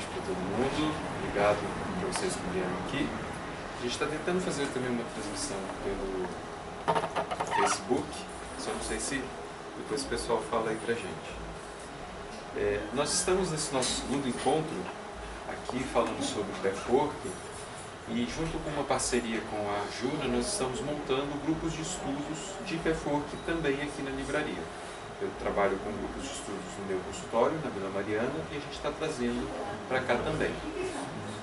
noite para todo mundo. Obrigado para vocês que vieram aqui. A gente está tentando fazer também uma transmissão pelo Facebook, só não sei se depois o pessoal fala aí para a gente. Nós estamos nesse nosso segundo encontro aqui falando sobre o Pathwork e junto com uma parceria com a Jura nós estamos montando grupos de estudos de Pathwork também aqui na livraria. Eu trabalho com grupos de estudos no meu consultório, na Vila Mariana, e a gente está trazendo para cá também.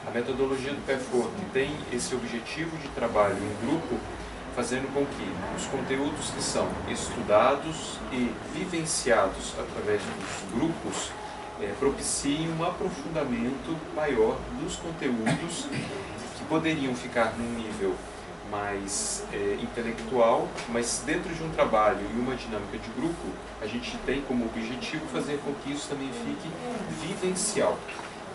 A metodologia do Pathwork tem esse objetivo de trabalho em grupo, fazendo com que os conteúdos que são estudados e vivenciados através dos grupos propiciem um aprofundamento maior dos conteúdos que poderiam ficar num nível mais intelectual, mas dentro de um trabalho e uma dinâmica de grupo, a gente tem como objetivo fazer com que isso também fique vivencial,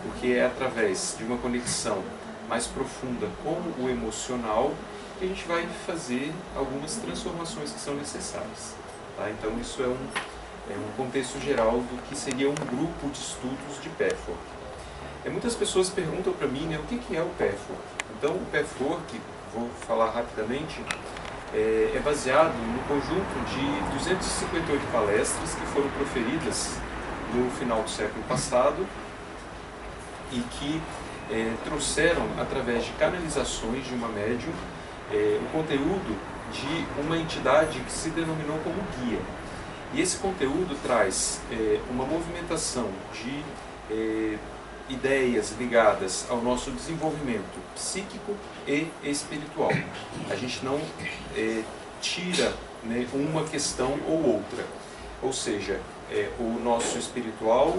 porque é através de uma conexão mais profunda com o emocional que a gente vai fazer algumas transformações que são necessárias. Tá? Então isso é um contexto geral do que seria um grupo de estudos de Pathwork. Muitas pessoas perguntam para mim, né, o que é o Pathwork? Então o Pathwork, vou falar rapidamente, é baseado no conjunto de 258 palestras que foram proferidas no final do século passado e que trouxeram, através de canalizações de uma médium, o conteúdo de uma entidade que se denominou como guia. E esse conteúdo traz uma movimentação de ideias ligadas ao nosso desenvolvimento psíquico e espiritual. A gente não tira, né, uma questão ou outra. Ou seja, o nosso espiritual,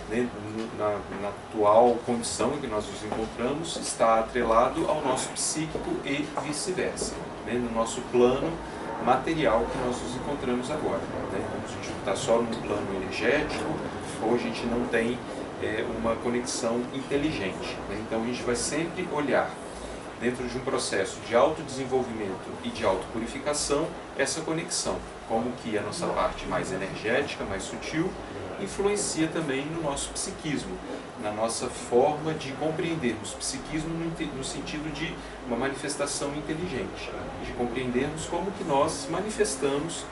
né, na atual condição em que nós nos encontramos, está atrelado ao nosso psíquico e vice-versa, né, no nosso plano material que nós nos encontramos agora. Né? A gente está só no plano energético, ou a gente não tem uma conexão inteligente. Né? Então a gente vai sempre olhar, dentro de um processo de autodesenvolvimento e de autopurificação, essa conexão, como que a nossa parte mais energética, mais sutil, influencia também no nosso psiquismo, na nossa forma de compreendermos psiquismo no sentido de uma manifestação inteligente, de compreendermos como que nós manifestamos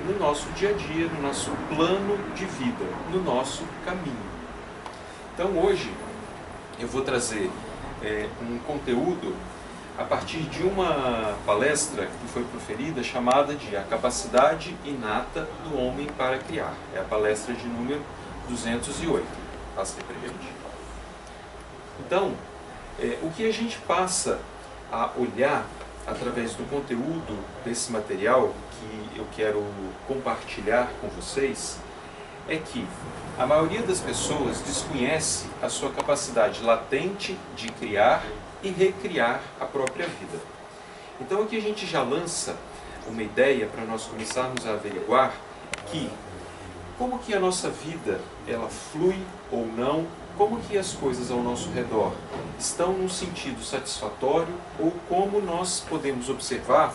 no nosso dia a dia, no nosso plano de vida, no nosso caminho. Então hoje eu vou trazer um conteúdo a partir de uma palestra que foi proferida chamada de A Capacidade Inata do Homem para Criar. É a palestra de número 208. Passa aí pra gente. Então, o que a gente passa a olhar através do conteúdo desse material que eu quero compartilhar com vocês é que a maioria das pessoas desconhece a sua capacidade latente de criar e recriar a própria vida. Então aqui a gente já lança uma ideia para nós começarmos a averiguar que como que a nossa vida ela flui ou não, como que as coisas ao nosso redor estão num sentido satisfatório ou como nós podemos observar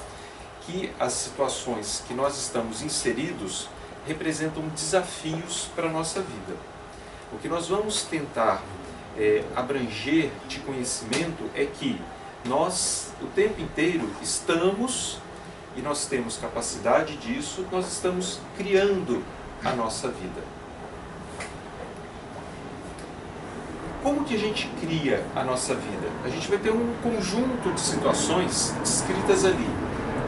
que as situações que nós estamos inseridos representam desafios para a nossa vida. O que nós vamos tentar abranger de conhecimento é que nós, o tempo inteiro, estamos, e nós temos capacidade disso, nós estamos criando a nossa vida. Como que a gente cria a nossa vida? A gente vai ter um conjunto de situações descritas ali.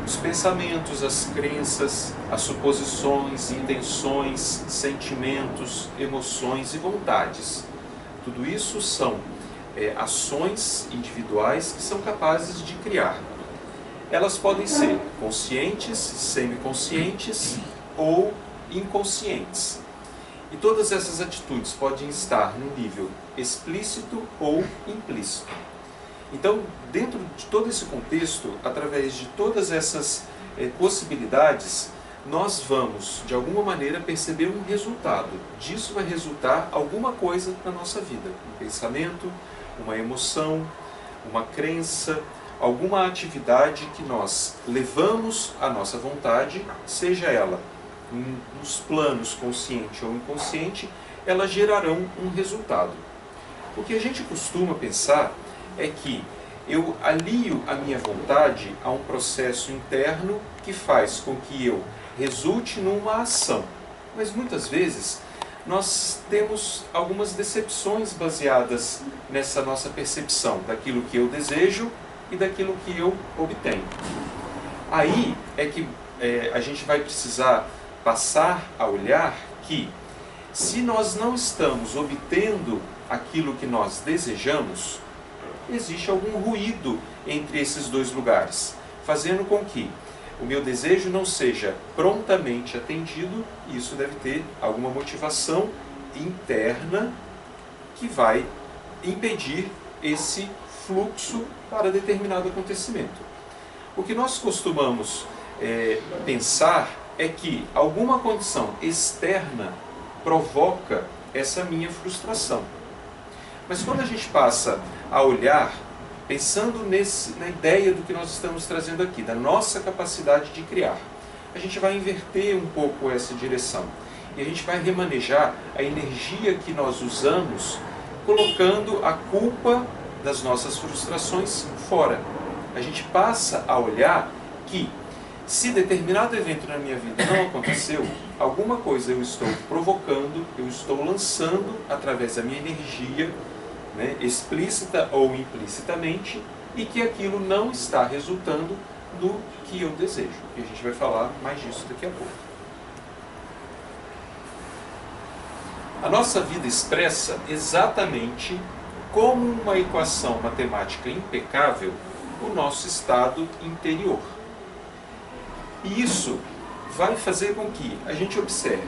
Os pensamentos, as crenças, as suposições, intenções, sentimentos, emoções e vontades. Tudo isso são ações individuais que são capazes de criar. Elas podem ser conscientes, semiconscientes ou inconscientes. E todas essas atitudes podem estar no nível explícito ou implícito. Então, dentro de todo esse contexto, através de todas essas possibilidades, nós vamos, de alguma maneira, perceber um resultado. Disso vai resultar alguma coisa na nossa vida. Um pensamento, uma emoção, uma crença, alguma atividade que nós levamos à nossa vontade, seja ela nos planos consciente ou inconsciente, elas gerarão um resultado. O que a gente costuma pensar é que eu alio a minha vontade a um processo interno que faz com que eu resulte numa ação. Mas muitas vezes nós temos algumas decepções baseadas nessa nossa percepção daquilo que eu desejo e daquilo que eu obtenho. Aí é que a gente vai precisar passar a olhar que, se nós não estamos obtendo aquilo que nós desejamos, existe algum ruído entre esses dois lugares, fazendo com que o meu desejo não seja prontamente atendido, e isso deve ter alguma motivação interna que vai impedir esse fluxo para determinado acontecimento. O que nós costumamos pensar é que alguma condição externa provoca essa minha frustração. Mas quando a gente passa a olhar, pensando na ideia do que nós estamos trazendo aqui, da nossa capacidade de criar, a gente vai inverter um pouco essa direção. E a gente vai remanejar a energia que nós usamos, colocando a culpa das nossas frustrações fora. A gente passa a olhar que, se determinado evento na minha vida não aconteceu, alguma coisa eu estou provocando, eu estou lançando através da minha energia, explícita ou implicitamente, e que aquilo não está resultando do que eu desejo. E a gente vai falar mais disso daqui a pouco. A nossa vida expressa exatamente, como uma equação matemática impecável, o nosso estado interior. E isso vai fazer com que a gente observe,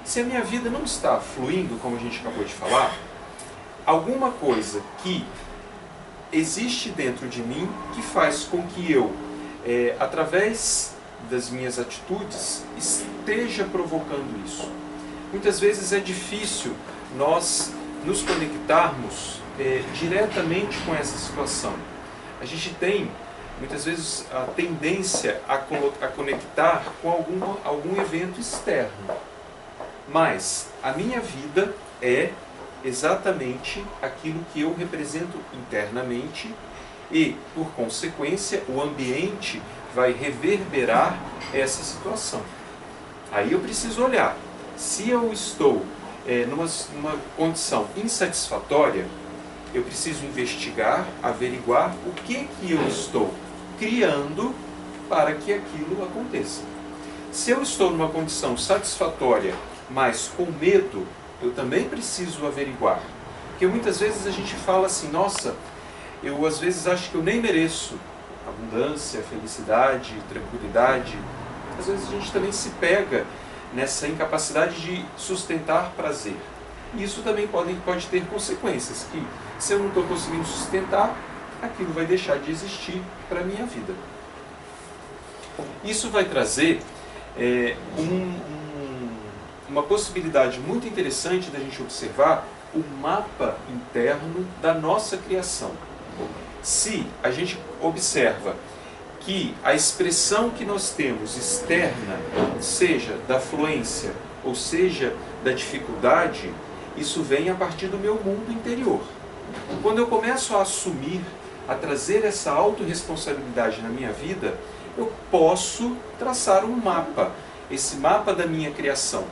se a minha vida não está fluindo, como a gente acabou de falar, alguma coisa que existe dentro de mim que faz com que eu, através das minhas atitudes, esteja provocando isso. Muitas vezes é difícil nós nos conectarmos diretamente com essa situação. A gente tem, muitas vezes, a tendência a conectar com algum evento externo. Mas a minha vida é exatamente aquilo que eu represento internamente e, por consequência, o ambiente vai reverberar essa situação. Aí eu preciso olhar. Se eu estou numa condição insatisfatória, eu preciso investigar, averiguar o que eu estou criando para que aquilo aconteça. Se eu estou numa condição satisfatória, mas com medo, eu também preciso averiguar. Porque muitas vezes a gente fala assim, nossa, eu às vezes acho que eu nem mereço abundância, felicidade, tranquilidade. Às vezes a gente também se pega nessa incapacidade de sustentar prazer. E isso também pode ter consequências, que se eu não estou conseguindo sustentar, aquilo vai deixar de existir para a minha vida. Isso vai trazer uma possibilidade muito interessante da gente observar o mapa interno da nossa criação. Se a gente observa que a expressão que nós temos externa, seja da fluência ou seja da dificuldade, isso vem a partir do meu mundo interior. Quando eu começo a assumir, a trazer essa autorresponsabilidade na minha vida, eu posso traçar um mapa, esse mapa da minha criação.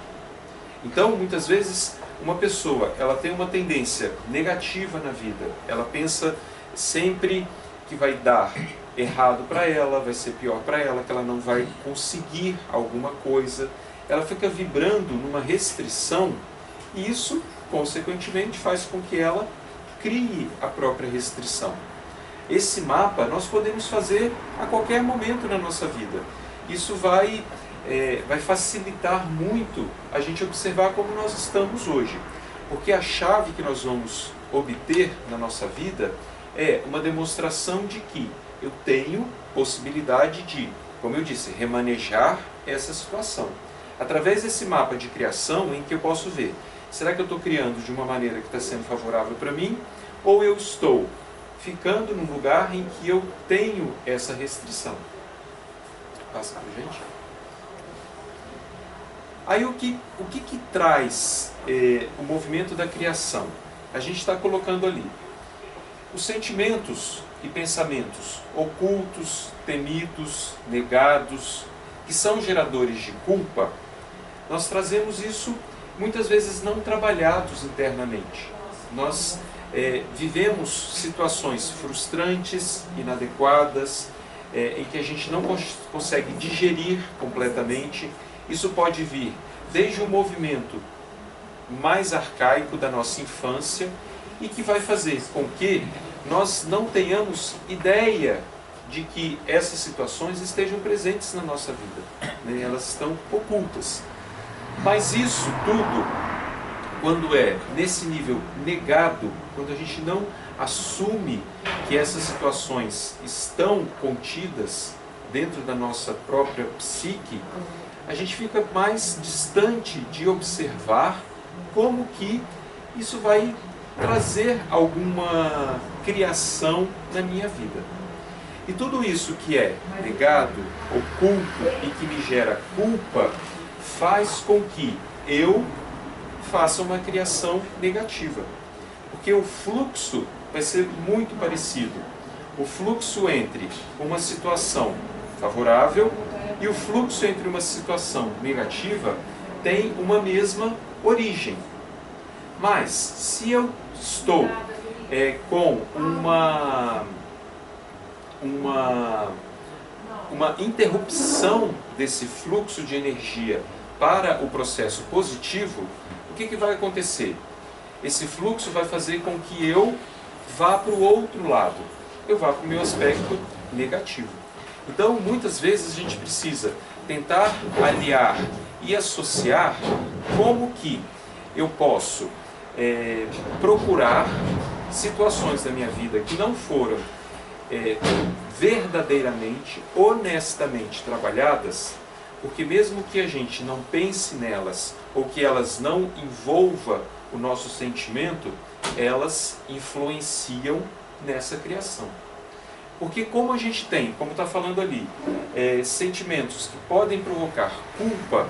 Então, muitas vezes, uma pessoa ela tem uma tendência negativa na vida, ela pensa sempre que vai dar errado para ela, vai ser pior para ela, que ela não vai conseguir alguma coisa, ela fica vibrando numa restrição e isso, consequentemente, faz com que ela crie a própria restrição. Esse mapa nós podemos fazer a qualquer momento na nossa vida. Isso vai facilitar muito a gente observar como nós estamos hoje. Porque a chave que nós vamos obter na nossa vida é uma demonstração de que eu tenho possibilidade de, como eu disse, remanejar essa situação. Através desse mapa de criação em que eu posso ver, será que eu estou criando de uma maneira que está sendo favorável para mim? Ou eu estou ficando num lugar em que eu tenho essa restrição? Passa para a gente. Aí o que traz o movimento da criação? a gente está colocando ali os sentimentos e pensamentos ocultos, temidos, negados, que são geradores de culpa. Nós trazemos isso muitas vezes não trabalhados internamente. Nós vivemos situações frustrantes, inadequadas, em que a gente não consegue digerir completamente. Isso pode vir desde um movimento mais arcaico da nossa infância e que vai fazer com que nós não tenhamos ideia de que essas situações estejam presentes na nossa vida, né? Elas estão ocultas. Mas isso tudo, quando é nesse nível negado, quando a gente não assume que essas situações estão contidas dentro da nossa própria psique, a gente fica mais distante de observar como que isso vai trazer alguma criação na minha vida. E tudo isso que é negado, oculto e que me gera culpa, faz com que eu faça uma criação negativa. Porque o fluxo vai ser muito parecido. O fluxo entre uma situação favorável e o fluxo entre uma situação negativa tem uma mesma origem. Mas, se eu estou com uma interrupção desse fluxo de energia para o processo positivo, o que vai acontecer? Esse fluxo vai fazer com que eu vá para o outro lado, eu vá para o meu aspecto negativo. Então, muitas vezes a gente precisa tentar aliar e associar como que eu posso procurar situações da minha vida que não foram verdadeiramente, honestamente trabalhadas, porque mesmo que a gente não pense nelas ou que elas não envolvam o nosso sentimento, elas influenciam nessa criação. Porque como a gente tem, como está falando ali, sentimentos que podem provocar culpa,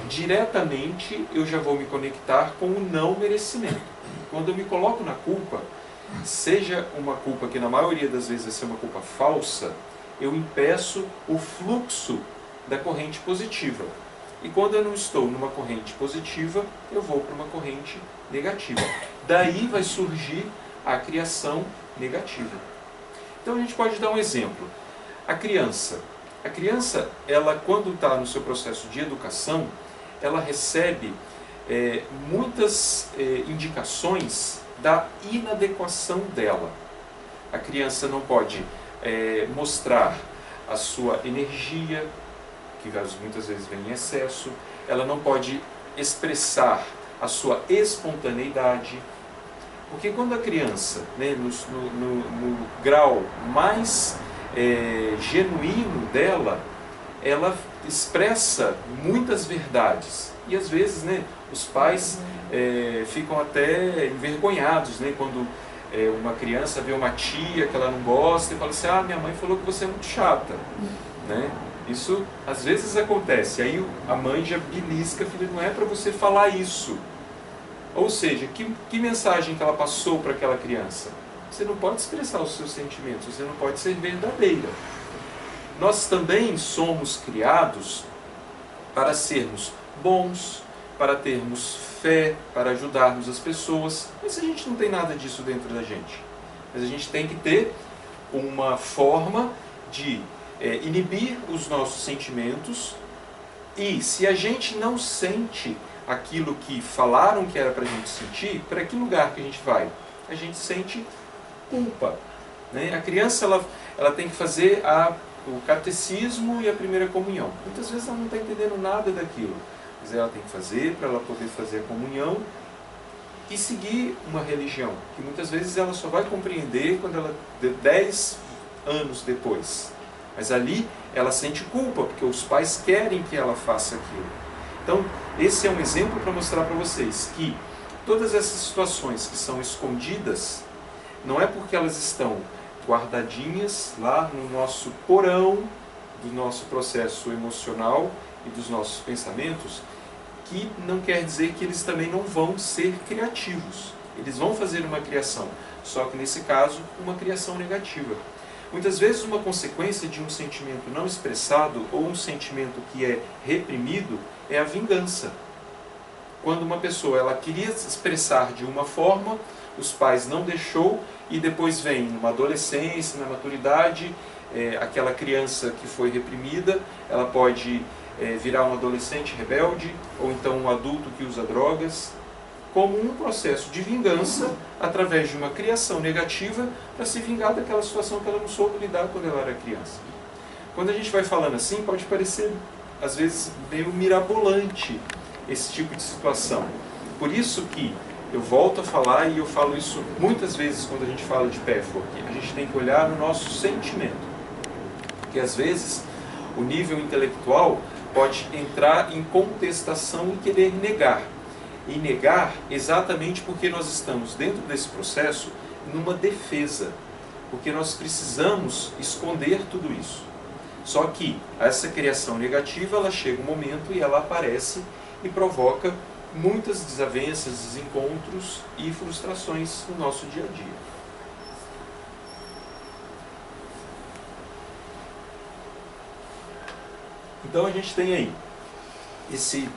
diretamente eu já vou me conectar com o não merecimento. Quando eu me coloco na culpa, seja uma culpa que na maioria das vezes vai ser uma culpa falsa, eu impeço o fluxo da corrente positiva. E quando eu não estou numa corrente positiva, eu vou para uma corrente negativa. Daí vai surgir a criação negativa. Então a gente pode dar um exemplo. A criança, ela quando está no seu processo de educação, ela recebe muitas indicações da inadequação dela. A criança não pode mostrar a sua energia, que muitas vezes vem em excesso, ela não pode expressar a sua espontaneidade, porque quando a criança, né, no grau mais genuíno dela, ela expressa muitas verdades, e às vezes, né, os pais ficam até envergonhados, né, quando uma criança vê uma tia que ela não gosta e fala assim: ah, minha mãe falou que você é muito chata, né? Isso às vezes acontece, aí a mãe já belisca: filho, não é para você falar isso. Ou seja, que mensagem que ela passou para aquela criança? Você não pode expressar os seus sentimentos, você não pode ser verdadeira. Nós também somos criados para sermos bons, para termos fé, para ajudarmos as pessoas, mas a gente não tem nada disso dentro da gente. Mas a gente tem que ter uma forma de inibir os nossos sentimentos, e se a gente não sente aquilo que falaram que era para a gente sentir, para que lugar que a gente vai? A gente sente culpa, né? A criança ela tem que fazer o catecismo e a primeira comunhão. Muitas vezes ela não está entendendo nada daquilo, mas ela tem que fazer para ela poder fazer a comunhão e seguir uma religião, que muitas vezes ela só vai compreender quando ela 10 anos depois. Mas ali ela sente culpa, porque os pais querem que ela faça aquilo. Então, esse é um exemplo para mostrar para vocês que todas essas situações que são escondidas, não é porque elas estão guardadinhas lá no nosso porão do nosso processo emocional e dos nossos pensamentos, que não quer dizer que eles também não vão ser criativos. Eles vão fazer uma criação, só que nesse caso, uma criação negativa. Muitas vezes uma consequência de um sentimento não expressado ou um sentimento que é reprimido é a vingança. Quando uma pessoa ela queria se expressar de uma forma, os pais não deixou e depois vem numa adolescência, na maturidade, aquela criança que foi reprimida, ela pode virar um adolescente rebelde ou então um adulto que usa drogas, como um processo de vingança através de uma criação negativa para se vingar daquela situação que ela não soube lidar quando ela era criança. Quando a gente vai falando assim, pode parecer às vezes meio mirabolante esse tipo de situação. Por isso que eu volto a falar, e eu falo isso muitas vezes quando a gente fala de PEFO, que a gente tem que olhar no nosso sentimento. Porque às vezes o nível intelectual pode entrar em contestação e querer negar. E negar exatamente porque nós estamos dentro desse processo numa defesa. Porque nós precisamos esconder tudo isso. Só que essa criação negativa, ela chega um momento e ela aparece e provoca muitas desavenças, desencontros e frustrações no nosso dia a dia. Então a gente tem aí, esse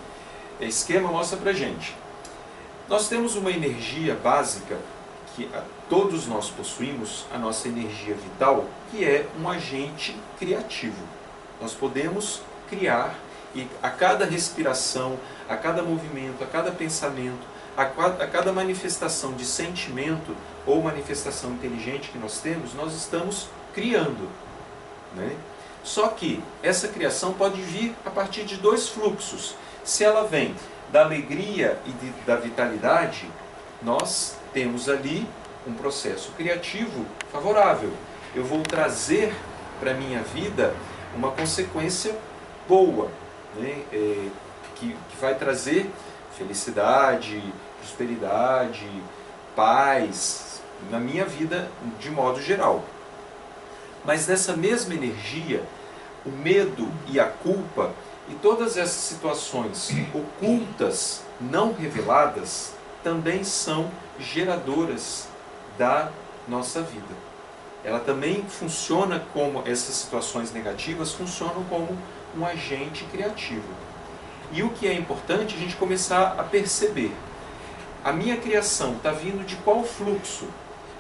esquema mostra pra gente. Nós temos uma energia básica que todos nós possuímos, a nossa energia vital, que é um agente criativo. Nós podemos criar e a cada respiração, a cada movimento, a cada pensamento, a cada manifestação de sentimento ou manifestação inteligente que nós temos, nós estamos criando, né? Só que essa criação pode vir a partir de dois fluxos. Se ela vem da alegria e da vitalidade, nós temos ali um processo criativo favorável. Eu vou trazer para a minha vida uma consequência boa, né? Que vai trazer felicidade, prosperidade, paz na minha vida de modo geral. Mas nessa mesma energia, o medo e a culpa e todas essas situações ocultas, não reveladas, também são geradoras da nossa vida. Ela também funciona como, essas situações negativas funcionam como um agente criativo. E o que é importante a gente começar a perceber. A minha criação está vindo de qual fluxo?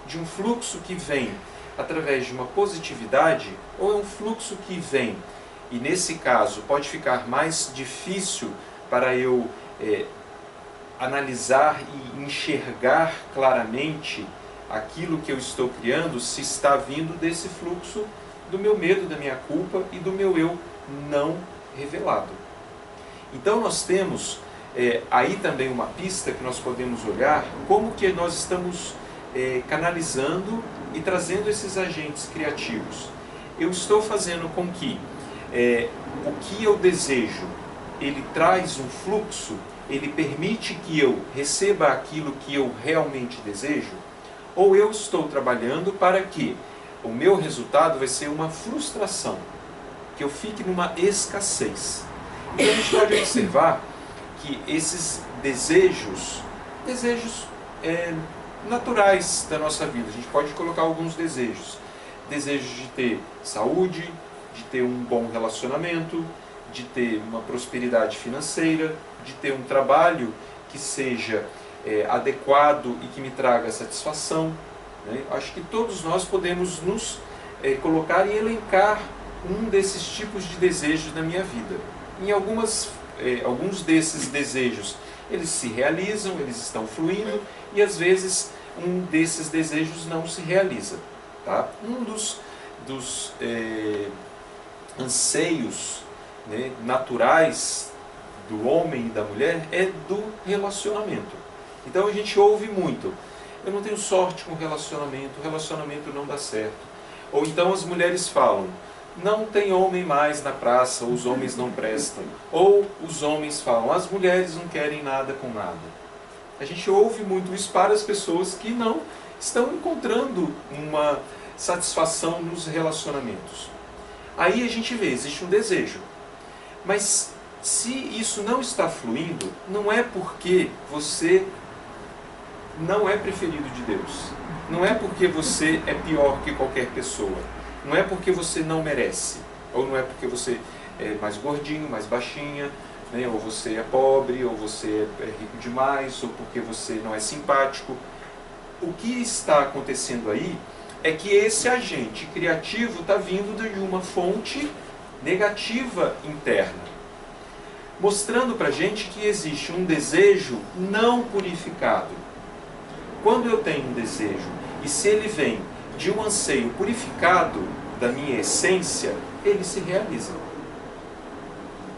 De um fluxo que vem através de uma positividade, ou é um fluxo que vem, e nesse caso pode ficar mais difícil para eu analisar e enxergar claramente aquilo que eu estou criando, se está vindo desse fluxo do meu medo, da minha culpa e do meu eu não revelado. Então nós temos aí também uma pista que nós podemos olhar, como que nós estamos canalizando e trazendo esses agentes criativos. Eu estou fazendo com que o que eu desejo, ele traz um fluxo, ele permite que eu receba aquilo que eu realmente desejo, ou eu estou trabalhando para que o meu resultado vai ser uma frustração, que eu fique numa escassez. Então a gente pode observar que esses desejos naturais da nossa vida, a gente pode colocar alguns desejos. Desejos de ter saúde, de ter um bom relacionamento, de ter uma prosperidade financeira, de ter um trabalho que seja adequado e que me traga satisfação, né? Acho que todos nós podemos nos colocar e elencar um desses tipos de desejos na minha vida. Em alguns desses desejos, eles se realizam, eles estão fluindo, e às vezes um desses desejos não se realiza. Tá? Um dos anseios, né, naturais do homem e da mulher é do relacionamento. Então a gente ouve muito: eu não tenho sorte com o relacionamento não dá certo. Ou então as mulheres falam: não tem homem mais na praça, os homens não prestam. Ou os homens falam: as mulheres não querem nada com nada. A gente ouve muito isso para as pessoas que não estão encontrando uma satisfação nos relacionamentos. Aí a gente vê, existe um desejo. Mas se isso não está fluindo, não é porque você não é preferido de Deus. Não é porque você é pior que qualquer pessoa. Não é porque você não merece. Ou não é porque você é mais gordinho, mais baixinha, né? Ou você é pobre, ou você é rico demais, ou porque você não é simpático. O que está acontecendo aí é que esse agente criativo está vindo de uma fonte negativa interna, mostrando para a gente que existe um desejo não purificado. Quando eu tenho um desejo, e se ele vem de um anseio purificado da minha essência, ele se realiza.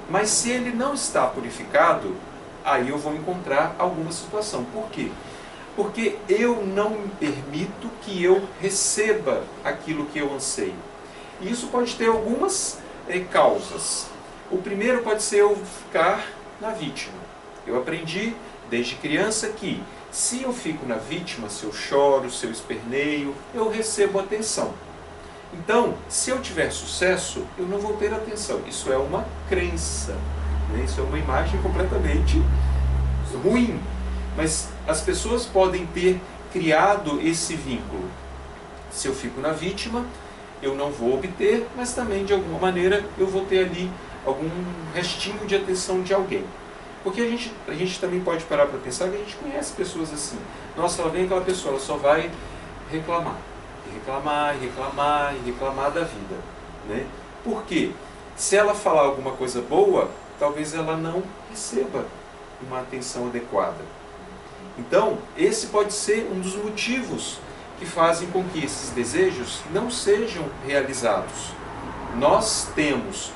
Mas se ele não está purificado, aí eu vou encontrar alguma situação. Por quê? Porque eu não me permito que eu receba aquilo que eu anseio. E isso pode ter algumas causas. O primeiro pode ser eu ficar na vítima. Eu aprendi desde criança que se eu fico na vítima, se eu choro, se eu esperneio, eu recebo atenção. Então, se eu tiver sucesso, eu não vou ter atenção. Isso é uma crença, né? Isso é uma imagem completamente ruim. Mas as pessoas podem ter criado esse vínculo. Se eu fico na vítima, eu não vou obter, mas também, de alguma maneira, eu vou ter ali algum restinho de atenção de alguém. Porque a gente também pode parar para pensar que a gente conhece pessoas assim. Nossa, ela vem aquela pessoa, ela só vai reclamar. E reclamar, e reclamar, e reclamar da vida, né? Por quê? Se ela falar alguma coisa boa, talvez ela não receba uma atenção adequada. Então, esse pode ser um dos motivos que fazem com que esses desejos não sejam realizados. Nós temos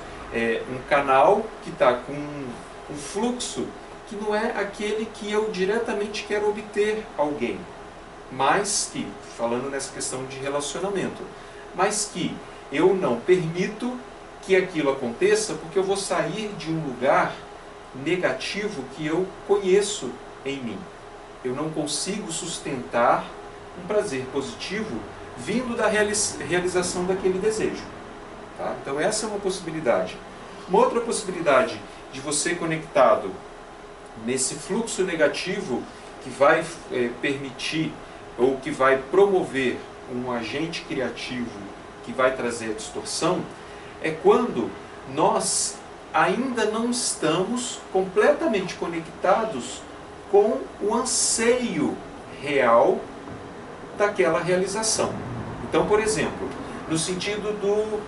um canal que está com um fluxo que não é aquele que eu diretamente quero obter alguém, mas que, falando nessa questão de relacionamento, mas que eu não permito que aquilo aconteça porque eu vou sair de um lugar negativo que eu conheço em mim. Eu não consigo sustentar um prazer positivo vindo da realização daquele desejo. Tá? Então essa é uma possibilidade. Uma outra possibilidade de você conectado nesse fluxo negativo que vai permitir ou que vai promover um agente criativo que vai trazer a distorção é quando nós ainda não estamos completamente conectados com o anseio real daquela realização. Então, por exemplo, no sentido do,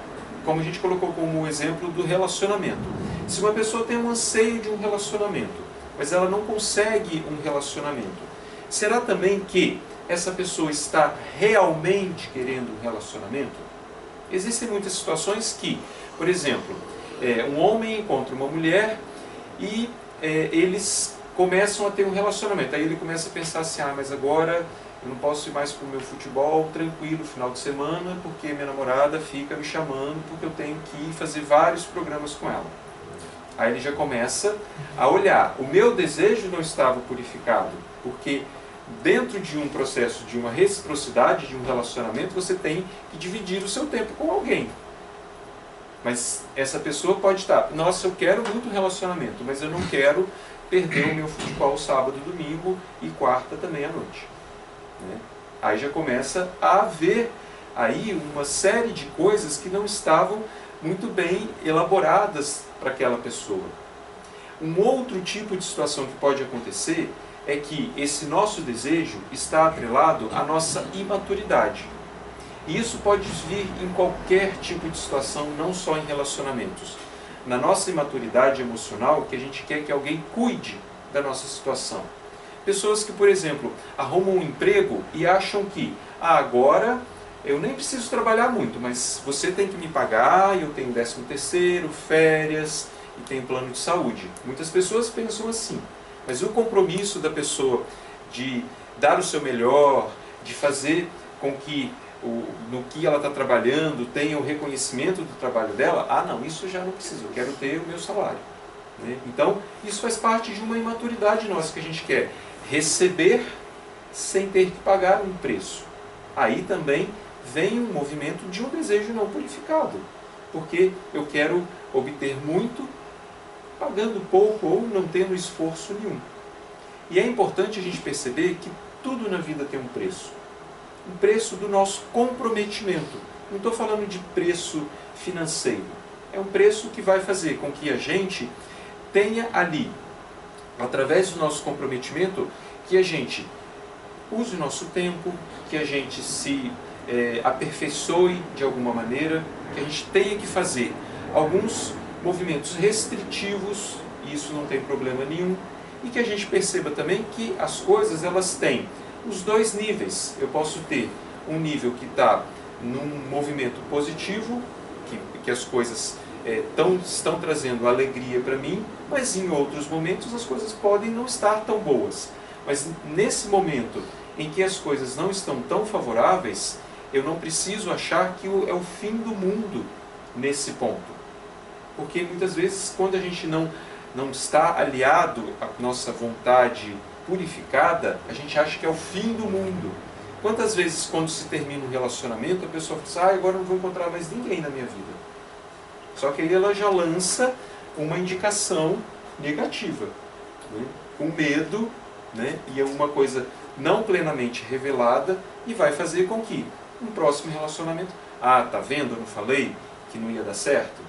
como a gente colocou como exemplo, do relacionamento. Se uma pessoa tem um anseio de um relacionamento, mas ela não consegue um relacionamento, será também que essa pessoa está realmente querendo um relacionamento? Existem muitas situações que, por exemplo, um homem encontra uma mulher e eles começam a ter um relacionamento. Aí ele começa a pensar assim, mas agora eu não posso ir mais para o meu futebol tranquilo final de semana, porque minha namorada fica me chamando, porque eu tenho que ir fazer vários programas com ela. Aí ele já começa a olhar. O meu desejo não estava purificado, porque dentro de um processo de uma reciprocidade, de um relacionamento, você tem que dividir o seu tempo com alguém. Mas essa pessoa pode estar, nossa, eu quero muito relacionamento, mas eu não quero perder o meu futebol sábado, domingo e quarta também à noite. Né? Aí já começa a haver aí uma série de coisas que não estavam muito bem elaboradas para aquela pessoa. Um outro tipo de situação que pode acontecer é que esse nosso desejo está atrelado à nossa imaturidade. E isso pode vir em qualquer tipo de situação, não só em relacionamentos. Na nossa imaturidade emocional, que a gente quer que alguém cuide da nossa situação. Pessoas que, por exemplo, arrumam um emprego e acham que agora eu nem preciso trabalhar muito, mas você tem que me pagar, eu tenho 13º, férias e tenho plano de saúde. Muitas pessoas pensam assim, mas o compromisso da pessoa de dar o seu melhor, de fazer com que no que ela está trabalhando tenha o reconhecimento do trabalho dela, não, isso eu já não preciso, eu quero ter o meu salário. Né? Então, isso faz parte de uma imaturidade nossa que a gente quer receber sem ter que pagar um preço. Aí também vem um movimento de um desejo não purificado, porque eu quero obter muito pagando pouco ou não tendo esforço nenhum. E é importante a gente perceber que tudo na vida tem um preço. Um preço do nosso comprometimento. Não estou falando de preço financeiro. É um preço que vai fazer com que a gente tenha ali, através do nosso comprometimento, que a gente use o nosso tempo, que a gente se aperfeiçoe de alguma maneira, que a gente tenha que fazer alguns movimentos restritivos, e isso não tem problema nenhum, e que a gente perceba também que as coisas elas têm os dois níveis. Eu posso ter um nível que está num movimento positivo, que as coisas estão trazendo alegria para mim, mas em outros momentos as coisas podem não estar tão boas. Mas nesse momento em que as coisas não estão tão favoráveis, eu não preciso achar que é o fim do mundo nesse ponto. Porque muitas vezes, quando a gente não está aliado à nossa vontade purificada, a gente acha que é o fim do mundo. Quantas vezes, quando se termina um relacionamento, a pessoa fala assim, agora eu não vou encontrar mais ninguém na minha vida. Só que aí ela já lança uma indicação negativa, né? Com medo, né? E é uma coisa não plenamente revelada, e vai fazer com que um próximo relacionamento, tá vendo, eu não falei que não ia dar certo?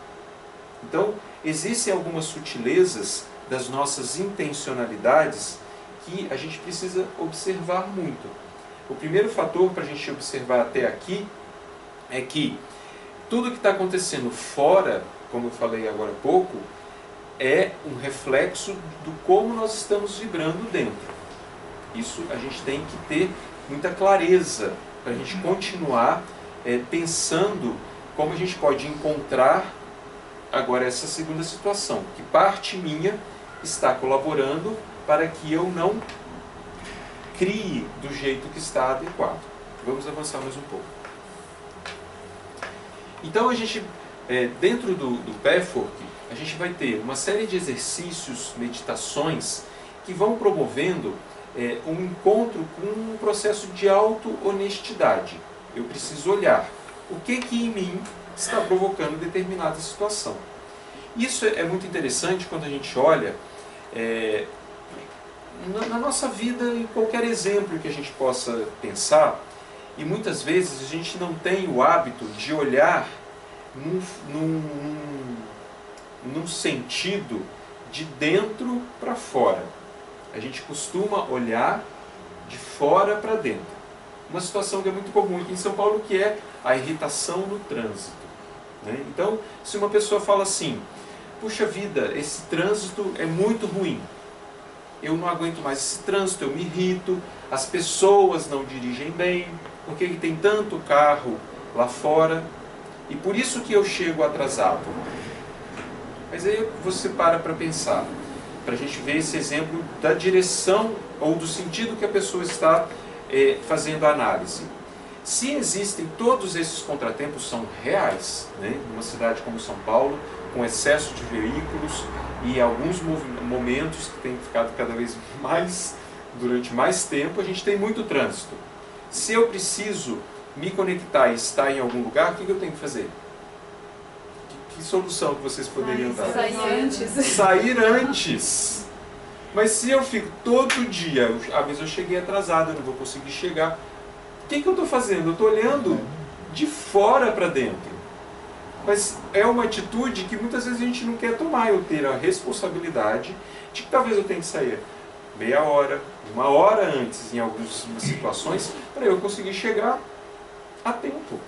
Então, existem algumas sutilezas das nossas intencionalidades que a gente precisa observar muito. O primeiro fator para a gente observar até aqui é que tudo que está acontecendo fora, como eu falei agora há pouco, é um reflexo do como nós estamos vibrando dentro. Isso a gente tem que ter muita clareza para a gente continuar pensando como a gente pode encontrar agora essa segunda situação, que parte minha está colaborando para que eu não crie do jeito que está adequado. Vamos avançar mais um pouco. Então a gente, dentro do Pathwork, a gente vai ter uma série de exercícios, meditações, que vão promovendo um encontro com um processo de auto-honestidade. Eu preciso olhar o que em mim está provocando determinada situação. Isso é muito interessante quando a gente olha na nossa vida, em qualquer exemplo que a gente possa pensar, e muitas vezes a gente não tem o hábito de olhar num sentido de dentro para fora. A gente costuma olhar de fora para dentro. Uma situação que é muito comum aqui em São Paulo, que é a irritação no trânsito, né? Então, se uma pessoa fala assim, puxa vida, esse trânsito é muito ruim, eu não aguento mais esse trânsito, eu me irrito, as pessoas não dirigem bem, porque tem tanto carro lá fora, e por isso que eu chego atrasado. Mas aí você para pensar, para a gente ver esse exemplo da direção ou do sentido que a pessoa está fazendo a análise. Se existem todos esses contratempos, são reais, né? Numa cidade como São Paulo, com excesso de veículos e alguns momentos que tem ficado cada vez mais, durante mais tempo, a gente tem muito trânsito. Se eu preciso me conectar e estar em algum lugar, o que eu tenho que fazer? Que solução que vocês poderiam dar? Sair antes. Sair antes. Mas se eu fico todo dia, mas eu cheguei atrasado, eu não vou conseguir chegar. O que eu estou fazendo? Eu estou olhando de fora para dentro. Mas é uma atitude que muitas vezes a gente não quer tomar. Eu ter a responsabilidade de que talvez eu tenha que sair meia hora, uma hora antes em algumas situações, para eu conseguir chegar a tempo.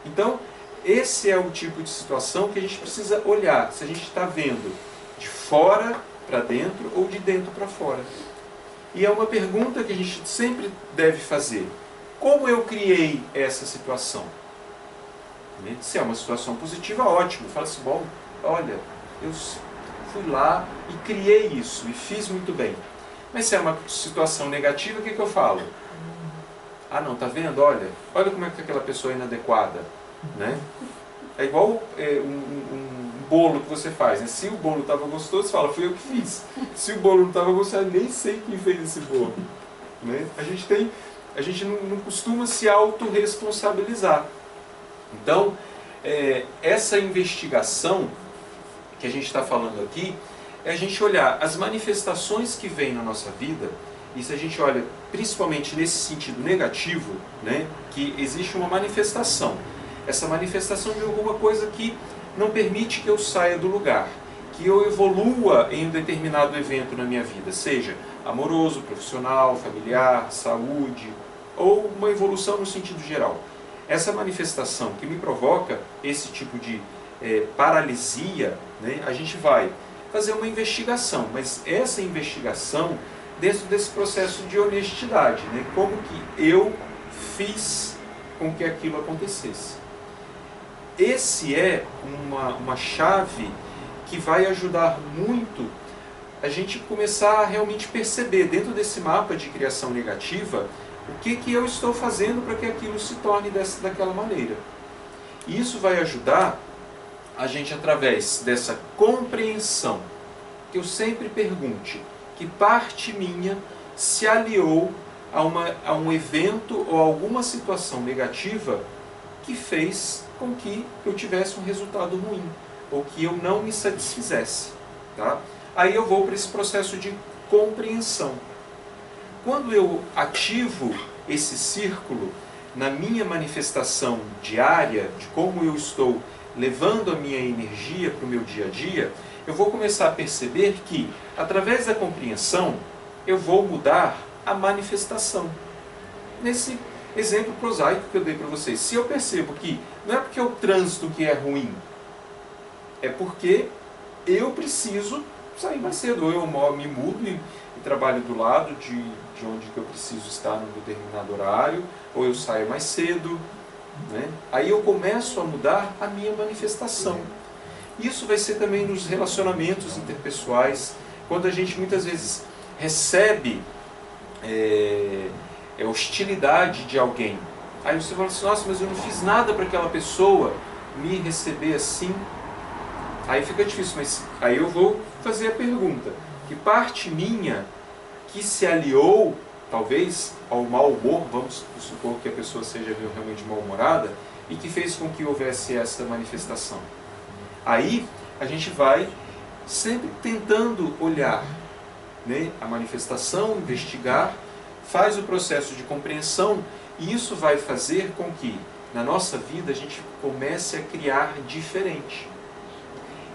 Então, esse é o tipo de situação que a gente precisa olhar, se a gente está vendo de fora para dentro ou de dentro para fora. E é uma pergunta que a gente sempre deve fazer. Como eu criei essa situação? Se é uma situação positiva, ótimo. Fala assim, bom, olha, eu fui lá e criei isso e fiz muito bem. Mas se é uma situação negativa, o que eu falo? Não, tá vendo? Olha como é que aquela pessoa é inadequada, né? É igual um bolo que você faz, né? Se o bolo estava gostoso, você fala, fui eu que fiz. Se o bolo não estava gostoso, nem sei quem fez esse bolo, né? A gente não costuma se autorresponsabilizar. Então, essa investigação que a gente está falando aqui, é a gente olhar as manifestações que vêm na nossa vida e se a gente olha principalmente nesse sentido negativo, né, que existe uma manifestação. Essa manifestação de alguma coisa que não permite que eu saia do lugar, que eu evolua em um determinado evento na minha vida, seja amoroso, profissional, familiar, saúde, ou uma evolução no sentido geral. Essa manifestação que me provoca esse tipo de paralisia, né, a gente vai fazer uma investigação, mas essa investigação dentro desse processo de honestidade, né, como que eu fiz com que aquilo acontecesse. Esse é uma chave que vai ajudar muito a gente começar a realmente perceber dentro desse mapa de criação negativa o que eu estou fazendo para que aquilo se torne daquela maneira. E isso vai ajudar a gente através dessa compreensão, que eu sempre pergunte, que parte minha se aliou a um evento ou alguma situação negativa que fez com que eu tivesse um resultado ruim, ou que eu não me satisfizesse. Tá? Aí eu vou para esse processo de compreensão. Quando eu ativo esse círculo na minha manifestação diária, de como eu estou levando a minha energia para o meu dia a dia, eu vou começar a perceber que, através da compreensão, eu vou mudar a manifestação. Nesse exemplo prosaico que eu dei para vocês, se eu percebo que não é porque é o trânsito que é ruim, é porque eu preciso sair mais cedo, ou eu me mudo e trabalho do lado de onde que eu preciso estar num determinado horário, ou eu saio mais cedo, né? Aí eu começo a mudar a minha manifestação. Isso vai ser também nos relacionamentos interpessoais, quando a gente muitas vezes recebe hostilidade de alguém. Aí você fala assim, nossa, mas eu não fiz nada para aquela pessoa me receber assim. Aí fica difícil, mas aí eu vou fazer a pergunta, que parte minha que se aliou, talvez, ao mau humor, vamos supor que a pessoa seja realmente mal-humorada, e que fez com que houvesse essa manifestação. Aí a gente vai sempre tentando olhar, né, a manifestação, investigar, faz o processo de compreensão, e isso vai fazer com que, na nossa vida, a gente comece a criar diferente.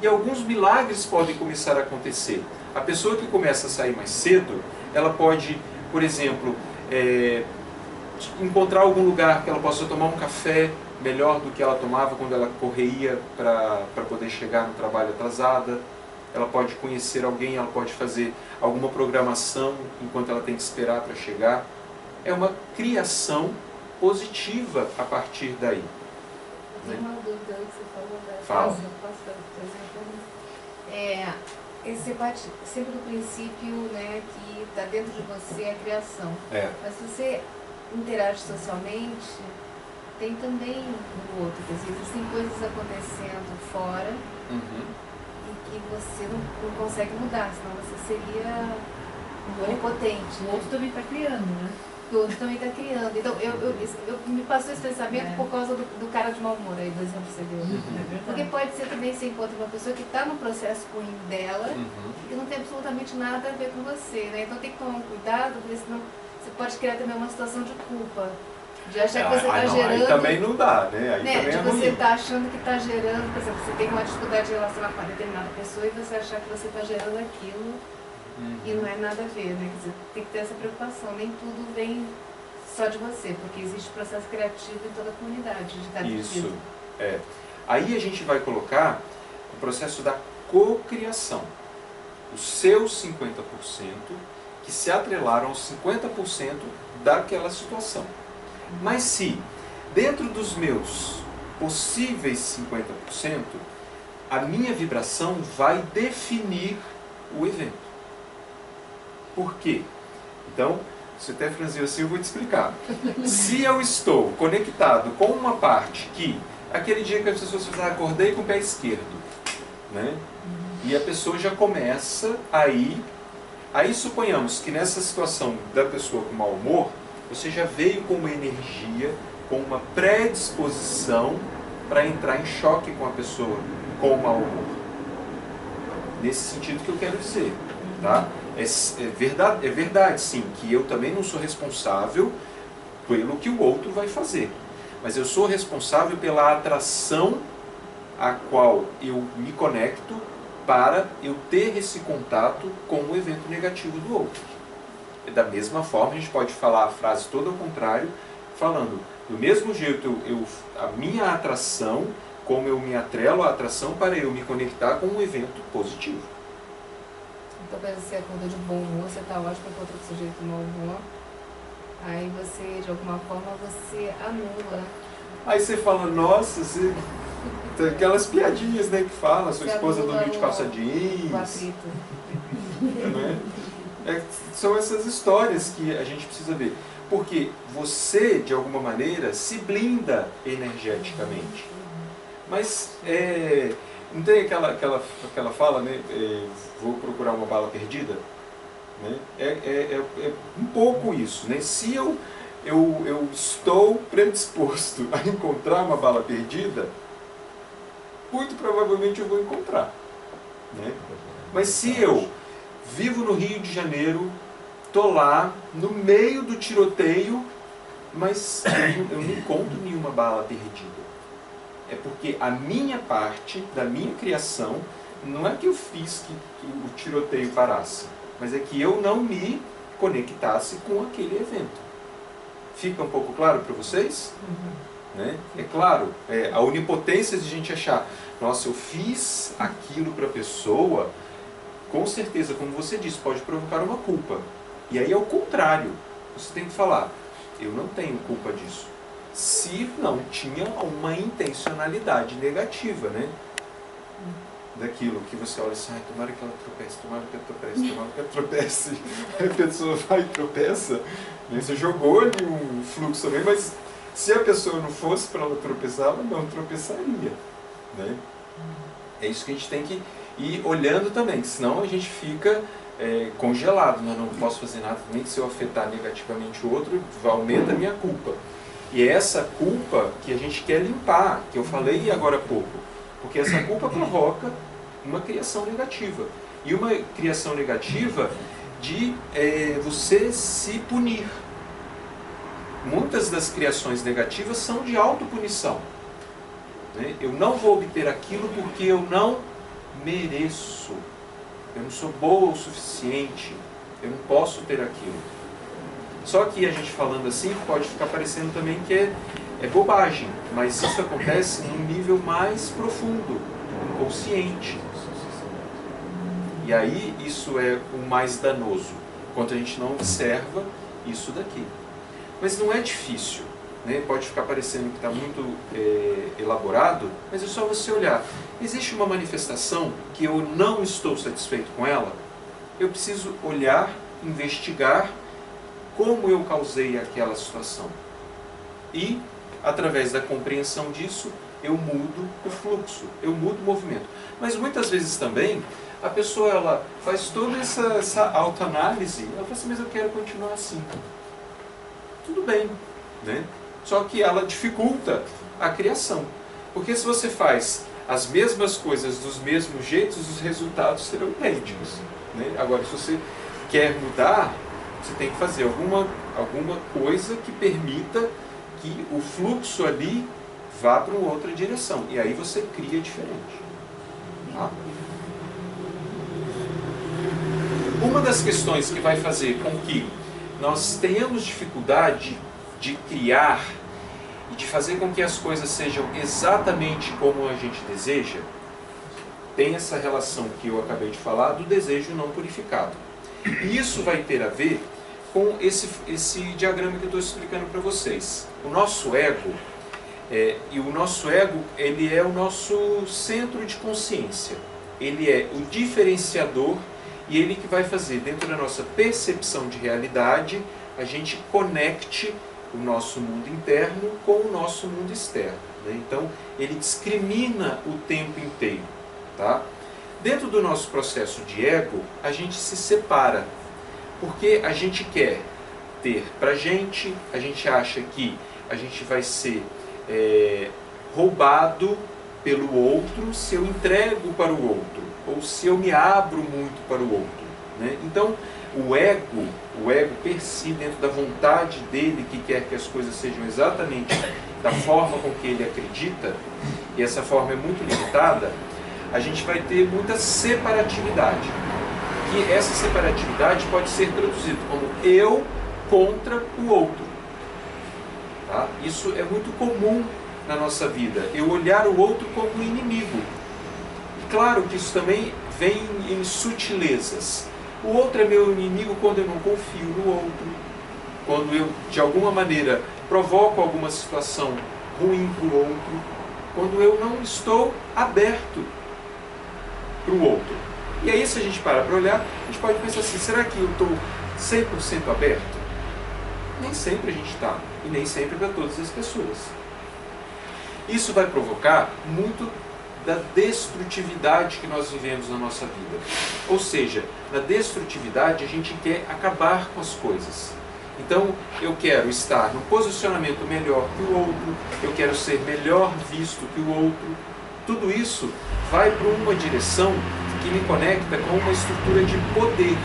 E alguns milagres podem começar a acontecer. A pessoa que começa a sair mais cedo, ela pode, por exemplo, encontrar algum lugar que ela possa tomar um café melhor do que ela tomava quando ela corria para poder chegar no trabalho atrasada. Ela pode conhecer alguém, ela pode fazer alguma programação enquanto ela tem que esperar para chegar. É uma criação positiva a partir daí. Tem uma dúvida que você falou da Fala. Você parte sempre do princípio, né, que está dentro de você a criação. Mas se você interage socialmente, tem também o outro. Quer dizer, existem coisas acontecendo fora e que você não consegue mudar, senão você seria onipotente. O outro também está criando, né? O outro também está criando. Então, me passou esse pensamento por causa do cara de mau humor aí, do exemplo que você deu. Porque pode ser também você encontra uma pessoa que está no processo ruim dela e não tem absolutamente nada a ver com você, né? Então tem que tomar um cuidado, porque senão você pode criar também uma situação de culpa. De achar que você está gerando... Aí também não dá, né? Aí também de é você ruim. estar achando que está gerando... Por exemplo, você tem uma dificuldade de relacionar com uma determinada pessoa e você achar que você está gerando aquilo e não é nada a ver, né? Quer dizer, tem que ter essa preocupação. Nem tudo vem só de você, porque existe processo criativo em toda a comunidade de cada Isso, Aí a gente vai colocar o processo da cocriação. Os seus 50% que se atrelaram aos 50% daquela situação. Mas se, dentro dos meus possíveis 50%, a minha vibração vai definir o evento. Por quê? Então, você até franziu assim, eu vou te explicar. Se eu estou conectado com uma parte que, aquele dia que as pessoas fazem, acordei com o pé esquerdo, né? E a pessoa já começa aí suponhamos que nessa situação da pessoa com mau humor, você já veio com uma energia, com uma predisposição para entrar em choque com a pessoa com mau humor. Nesse sentido que eu quero dizer, tá? É verdade, sim, que eu também não sou responsável pelo que o outro vai fazer. Mas eu sou responsável pela atração a qual eu me conecto para eu ter esse contato com o evento negativo do outro. Da mesma forma, a gente pode falar a frase toda ao contrário, falando, do mesmo jeito, a minha atração, como eu me atrelo à atração para eu me conectar com um evento positivo. Então, quando você acordou de bom humor, você está ótimo com outro sujeito de mau humor, aí você, de alguma forma, você anula. Aí você fala, nossa, você... tem aquelas piadinhas, né, que fala, sua esposa dormiu de calça jeans. São essas histórias que a gente precisa ver. Porque você, de alguma maneira, se blinda energeticamente. Mas não tem aquela fala, né? Vou procurar uma bala perdida? Né? É um pouco isso. Né? Se eu estou predisposto a encontrar uma bala perdida, muito provavelmente eu vou encontrar. Né? Mas se eu vivo no Rio de Janeiro, estou lá, no meio do tiroteio, mas eu não encontro nenhuma bala perdida. É porque a minha parte, da minha criação, não é que eu fiz que o tiroteio parasse, mas é que eu não me conectasse com aquele evento. Fica um pouco claro para vocês? Né? É claro, a onipotência de a gente achar, nossa, eu fiz aquilo para a pessoa, com certeza, como você disse, pode provocar uma culpa. E aí é o contrário. Você tem que falar, eu não tenho culpa disso. Se não tinha uma intencionalidade negativa, né? Daquilo que você olha assim, tomara que ela tropece, tomara que ela tropece, tomara que ela tropece. Aí a pessoa vai e tropeça. Né? Você jogou ali um fluxo também, mas se a pessoa não fosse para ela tropeçar, ela não tropeçaria. Né? É isso que a gente tem que ir olhando também, senão a gente fica congelado. Não posso fazer nada também, que se eu afetar negativamente o outro, aumenta a minha culpa. E é essa culpa que a gente quer limpar, que eu falei agora há pouco. Porque essa culpa provoca uma criação negativa. E uma criação negativa de você se punir. Muitas das criações negativas são de autopunição. Né? Eu não vou obter aquilo porque eu não mereço. Eu não sou boa o suficiente. Eu não posso ter aquilo. Só que a gente falando assim pode ficar parecendo também que é bobagem, mas isso acontece num nível mais profundo, inconsciente. E aí isso é o mais danoso, quando a gente não observa isso daqui. Mas não é difícil, né? Pode ficar parecendo que está muito elaborado, mas é só você olhar. Existe uma manifestação que eu não estou satisfeito com ela? Eu preciso olhar, investigar como eu causei aquela situação. E, através da compreensão disso, eu mudo o fluxo, eu mudo o movimento. Mas muitas vezes também, a pessoa ela faz toda essa autoanálise, ela fala assim, mas eu quero continuar assim. Tudo bem, né? Só que ela dificulta a criação. Porque se você faz as mesmas coisas dos mesmos jeitos, os resultados serão idênticos. Né? Agora, se você quer mudar, você tem que fazer alguma coisa que permita que o fluxo ali vá para uma outra direção. E aí você cria diferente. Tá? Uma das questões que vai fazer com que nós tenhamos dificuldade de criar e de fazer com que as coisas sejam exatamente como a gente deseja, tem essa relação que eu acabei de falar do desejo não purificado. E isso vai ter a ver com esse diagrama que eu estou explicando para vocês. O nosso ego, ele é o nosso centro de consciência. Ele é o diferenciador e ele que vai fazer, dentro da nossa percepção de realidade, a gente conecte o nosso mundo interno com o nosso mundo externo. Né? Então, ele discrimina o tempo inteiro. Tá? Dentro do nosso processo de ego, a gente se separa. Porque a gente quer ter pra gente, a gente acha que a gente vai ser roubado pelo outro se eu entrego para o outro, ou se eu me abro muito para o outro. né? Então, o ego per si, dentro da vontade dele, que quer que as coisas sejam exatamente da forma com que ele acredita, e essa forma é muito limitada, a gente vai ter muita separatividade. E essa separatividade pode ser traduzida como eu contra o outro. Tá? Isso é muito comum na nossa vida, eu olhar o outro como um inimigo. E claro que isso também vem em sutilezas. O outro é meu inimigo quando eu não confio no outro, quando eu, de alguma maneira, provoco alguma situação ruim para o outro, quando eu não estou aberto para o outro. E aí, se a gente parar para olhar, a gente pode pensar assim, será que eu estou 100% aberto? Nem sempre a gente está, e nem sempre para todas as pessoas. Isso vai provocar muito da destrutividade que nós vivemos na nossa vida. Ou seja, na destrutividade a gente quer acabar com as coisas. Então, eu quero estar num posicionamento melhor que o outro, eu quero ser melhor visto que o outro. Tudo isso vai para uma direção que me conecta com uma estrutura de poder.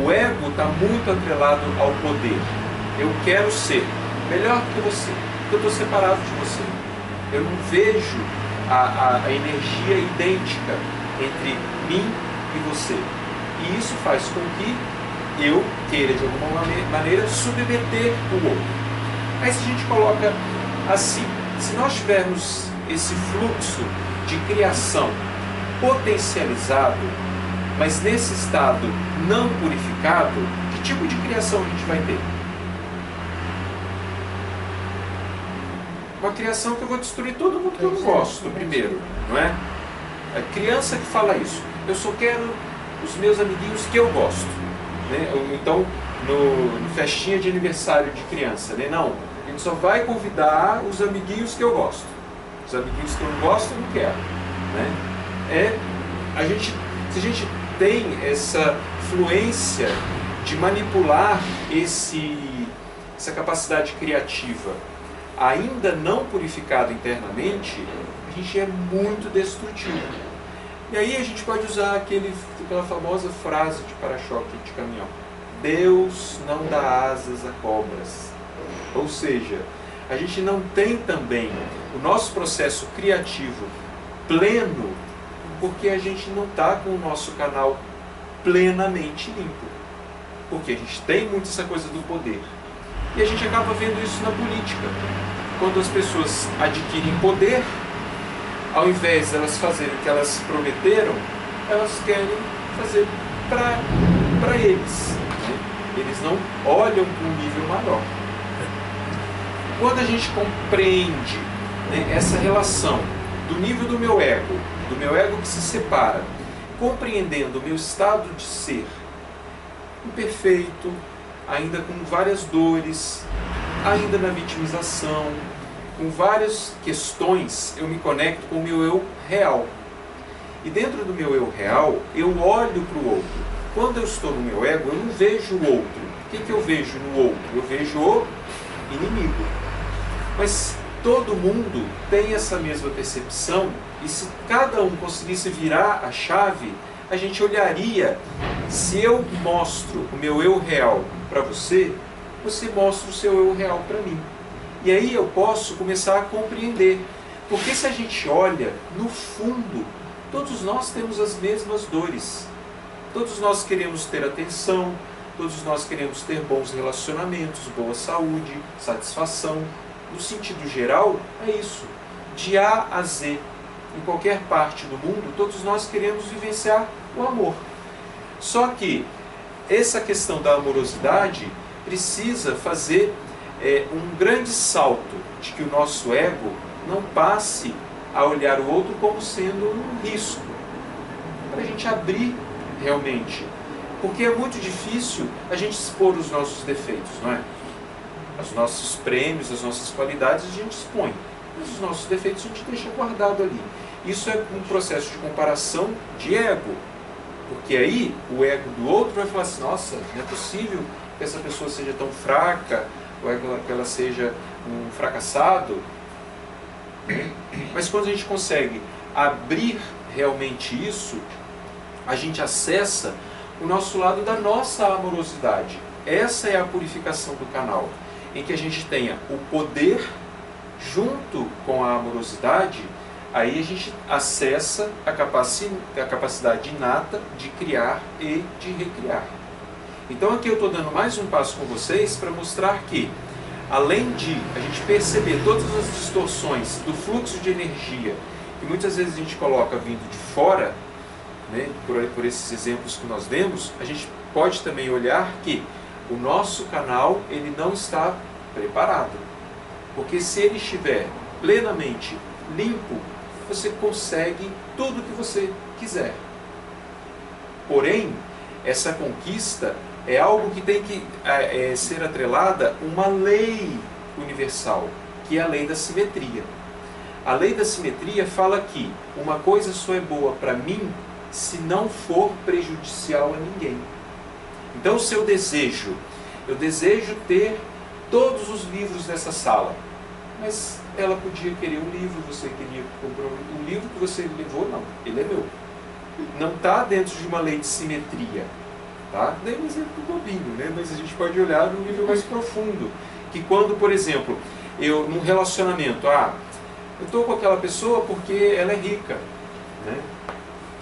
O ego está muito atrelado ao poder. Eu quero ser melhor que você, porque eu estou separado de você. Eu não vejo a energia idêntica entre mim e você. E isso faz com que eu queira, de alguma maneira, submeter o outro. Aí, se a gente coloca assim, se nós tivermos esse fluxo de criação potencializado, mas nesse estado não purificado, que tipo de criação a gente vai ter? Uma criação que eu vou destruir todo mundo que eu não gosto, primeiro, não é? A criança que fala isso, eu só quero os meus amiguinhos que eu gosto, né? Então, no festinha de aniversário de criança, né? Não, a gente só vai convidar os amiguinhos que eu gosto. Os amiguinhos que eu não gosto, eu não quero, né? Se a gente tem essa fluência de manipular essa capacidade criativa, ainda não purificado internamente, a gente é muito destrutivo. E aí a gente pode usar aquela famosa frase de para-choque de caminhão: Deus não dá asas a cobras. Ou seja, a gente não tem também o nosso processo criativo pleno, porque a gente não está com o nosso canal plenamente limpo. Porque a gente tem muito essa coisa do poder. E a gente acaba vendo isso na política. Quando as pessoas adquirem poder, ao invés de elas fazerem o que elas prometeram, elas querem fazer para eles. Né? Eles não olham para um nível maior. Quando a gente compreende, né, essa relação do nível do meu ego que se separa, compreendendo o meu estado de ser imperfeito, ainda com várias dores, ainda na vitimização, com várias questões, eu me conecto com o meu eu real. E dentro do meu eu real, eu olho para o outro. Quando eu estou no meu ego, eu não vejo o outro. O que eu vejo no outro? Eu vejo o inimigo. Mas todo mundo tem essa mesma percepção, e se cada um conseguisse virar a chave, a gente olharia, se eu mostro o meu eu real para você, você mostra o seu eu real para mim. E aí eu posso começar a compreender. Porque se a gente olha, no fundo, todos nós temos as mesmas dores. Todos nós queremos ter atenção, todos nós queremos ter bons relacionamentos, boa saúde, satisfação. No sentido geral, é isso. De A a Z, em qualquer parte do mundo, todos nós queremos vivenciar o amor. Só que essa questão da amorosidade precisa fazer um grande salto de que o nosso ego não passe a olhar o outro como sendo um risco, para a gente abrir realmente. Porque é muito difícil a gente expor os nossos defeitos, não é? Os nossos prêmios, as nossas qualidades a gente expõe, mas os nossos defeitos a gente deixa guardado ali. Isso é um processo de comparação de ego, porque aí o ego do outro vai falar assim: nossa, não é possível que essa pessoa seja tão fraca, ou que ela seja um fracassado. Mas quando a gente consegue abrir realmente isso, a gente acessa o nosso lado da nossa amorosidade. Essa é a purificação do canal, em que a gente tenha o poder junto com a amorosidade. Aí a gente acessa a capacidade inata de criar e de recriar. Então aqui eu estou dando mais um passo com vocês para mostrar que, além de a gente perceber todas as distorções do fluxo de energia que muitas vezes a gente coloca vindo de fora, né, por esses exemplos que nós demos, a gente pode também olhar que o nosso canal ele não está preparado. Porque se ele estiver plenamente limpo, você consegue tudo o que você quiser. Porém, essa conquista é algo que tem que ser atrelada a uma lei universal, que é a lei da simetria. A lei da simetria fala que uma coisa só é boa para mim se não for prejudicial a ninguém. Então, se eu desejo ter todos os livros dessa sala, mas ela podia querer um livro, você queria comprar um livro que você levou, não, ele é meu. Não está dentro de uma lei de simetria. Tá? Dei um exemplo bobinho, né? Mas a gente pode olhar num nível mais profundo. Que quando, por exemplo, eu num relacionamento, eu estou com aquela pessoa porque ela é rica, né?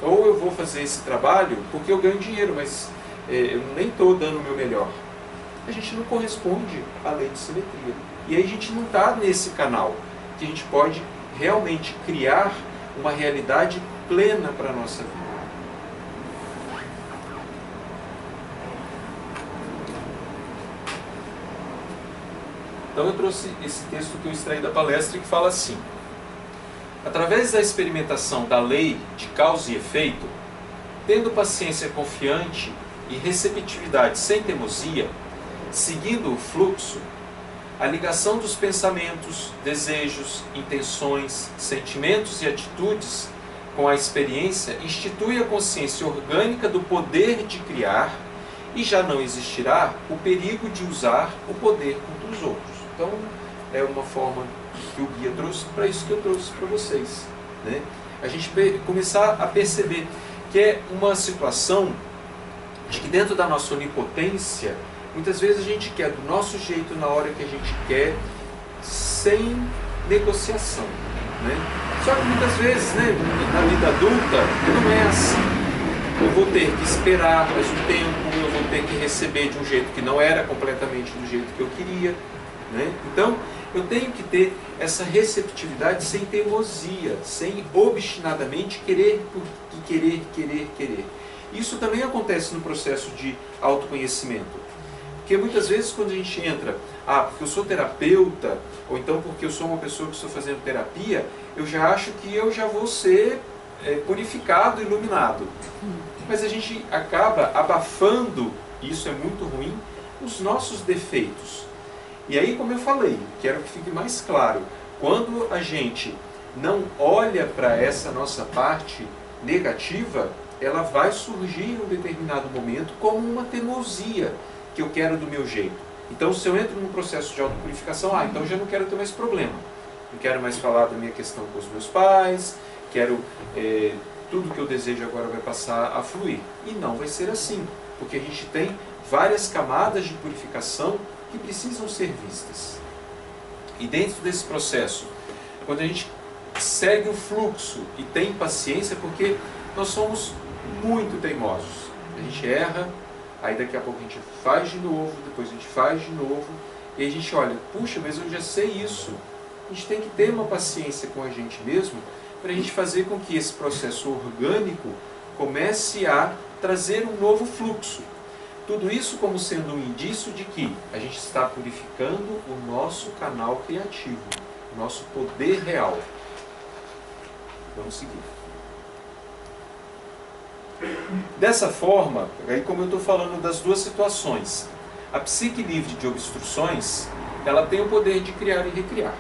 Ou eu vou fazer esse trabalho porque eu ganho dinheiro, mas eu nem estou dando o meu melhor. A gente não corresponde à lei de simetria. E aí a gente não está nesse canal, que a gente pode realmente criar uma realidade plena para a nossa vida. Então eu trouxe esse texto que eu extraí da palestra que fala assim: através da experimentação da lei de causa e efeito, tendo paciência confiante e receptividade sem teimosia, seguindo o fluxo, a ligação dos pensamentos, desejos, intenções, sentimentos e atitudes com a experiência institui a consciência orgânica do poder de criar e já não existirá o perigo de usar o poder contra os outros. Então, é uma forma que o guia trouxe para isso que eu trouxe para vocês, né? A gente começar a perceber que é uma situação de que dentro da nossa onipotência, muitas vezes a gente quer do nosso jeito, na hora que a gente quer, sem negociação, né? Só que muitas vezes, né, na vida adulta, não é assim. Eu vou ter que esperar mais um tempo, eu vou ter que receber de um jeito que não era completamente do jeito que eu queria, né? Então, eu tenho que ter essa receptividade sem teimosia, sem obstinadamente querer. Isso também acontece no processo de autoconhecimento. Porque muitas vezes quando a gente entra, porque eu sou terapeuta, ou então porque eu sou uma pessoa que estou fazendo terapia, eu já acho que eu já vou ser purificado, iluminado. Mas a gente acaba abafando, e isso é muito ruim, os nossos defeitos. E aí, como eu falei, quero que fique mais claro, quando a gente não olha para essa nossa parte negativa, ela vai surgir em um determinado momento como uma teimosia, que eu quero do meu jeito. Então, se eu entro num processo de autopurificação, então já não quero ter mais problema. Não quero mais falar da minha questão com os meus pais, quero, tudo que eu desejo agora vai passar a fluir. E não vai ser assim, porque a gente tem várias camadas de purificação que precisam ser vistas. E dentro desse processo, quando a gente segue o fluxo e tem paciência, porque nós somos muito teimosos. A gente erra, aí daqui a pouco a gente faz de novo, depois a gente faz de novo, e a gente olha, puxa, mas eu já sei isso. A gente tem que ter uma paciência com a gente mesmo, para a gente fazer com que esse processo orgânico comece a trazer um novo fluxo. Tudo isso como sendo um indício de que a gente está purificando o nosso canal criativo, o nosso poder real. Vamos seguir. Dessa forma, aí como eu estou falando das duas situações, a psique livre de obstruções, ela tem o poder de criar e recriar.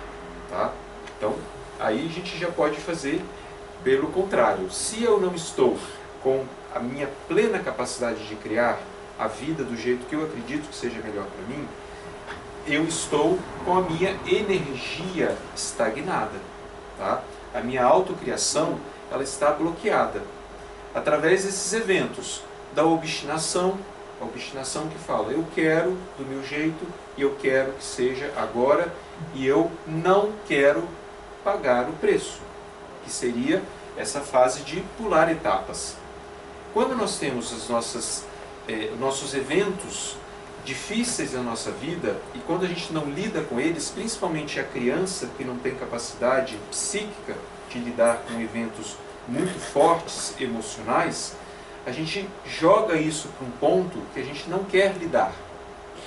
Tá? Então, aí a gente já pode fazer pelo contrário. Se eu não estou com a minha plena capacidade de criar a vida do jeito que eu acredito que seja melhor para mim, eu estou com a minha energia estagnada. Tá? A minha autocriação, ela está bloqueada. Através desses eventos da obstinação, a obstinação que fala, eu quero do meu jeito, e eu quero que seja agora, e eu não quero pagar o preço, que seria essa fase de pular etapas. Quando nós temos as nossos eventos difíceis na nossa vida, e quando a gente não lida com eles, principalmente a criança que não tem capacidade psíquica de lidar com eventos muito fortes, emocionais, a gente joga isso para um ponto que a gente não quer lidar.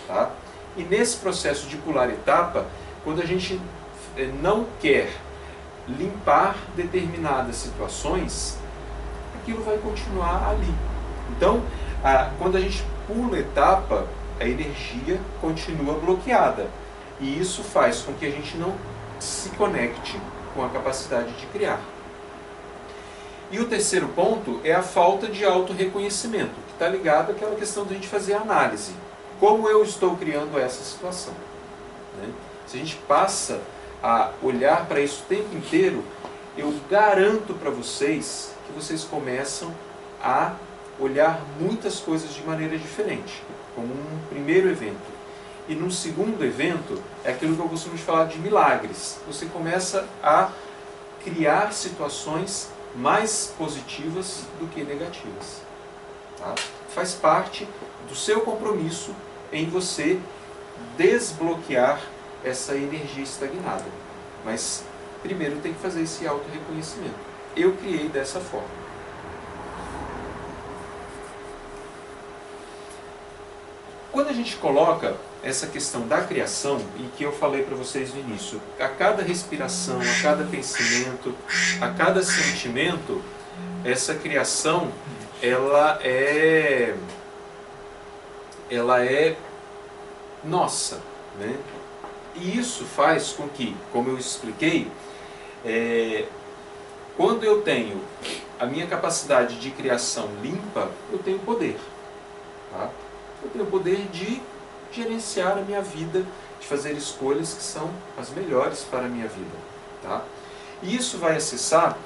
Tá? E nesse processo de pular etapa, quando a gente não quer limpar determinadas situações, aquilo vai continuar ali. Então, quando a gente pula etapa, a energia continua bloqueada. E isso faz com que a gente não se conecte com a capacidade de criar. E o terceiro ponto é a falta de autorreconhecimento, que está ligado àquela questão de a gente fazer análise. Como eu estou criando essa situação? Né? Se a gente passa a olhar para isso o tempo inteiro, eu garanto para vocês que vocês começam a olhar muitas coisas de maneira diferente, como um primeiro evento. E num segundo evento, é aquilo que eu costumo falar de milagres. Você começa a criar situações mais positivas do que negativas. Tá? Faz parte do seu compromisso em você desbloquear essa energia estagnada. Mas primeiro tem que fazer esse auto-reconhecimento. Eu criei dessa forma. Quando a gente coloca essa questão da criação, e que eu falei para vocês no início, a cada respiração, a cada pensamento, a cada sentimento, essa criação, ela é nossa, né? E isso faz com que, como eu expliquei, quando eu tenho a minha capacidade de criação limpa, eu tenho poder. Tá? Eu tenho o poder de gerenciar a minha vida, de fazer escolhas que são as melhores para a minha vida. Tá? E isso vai acessar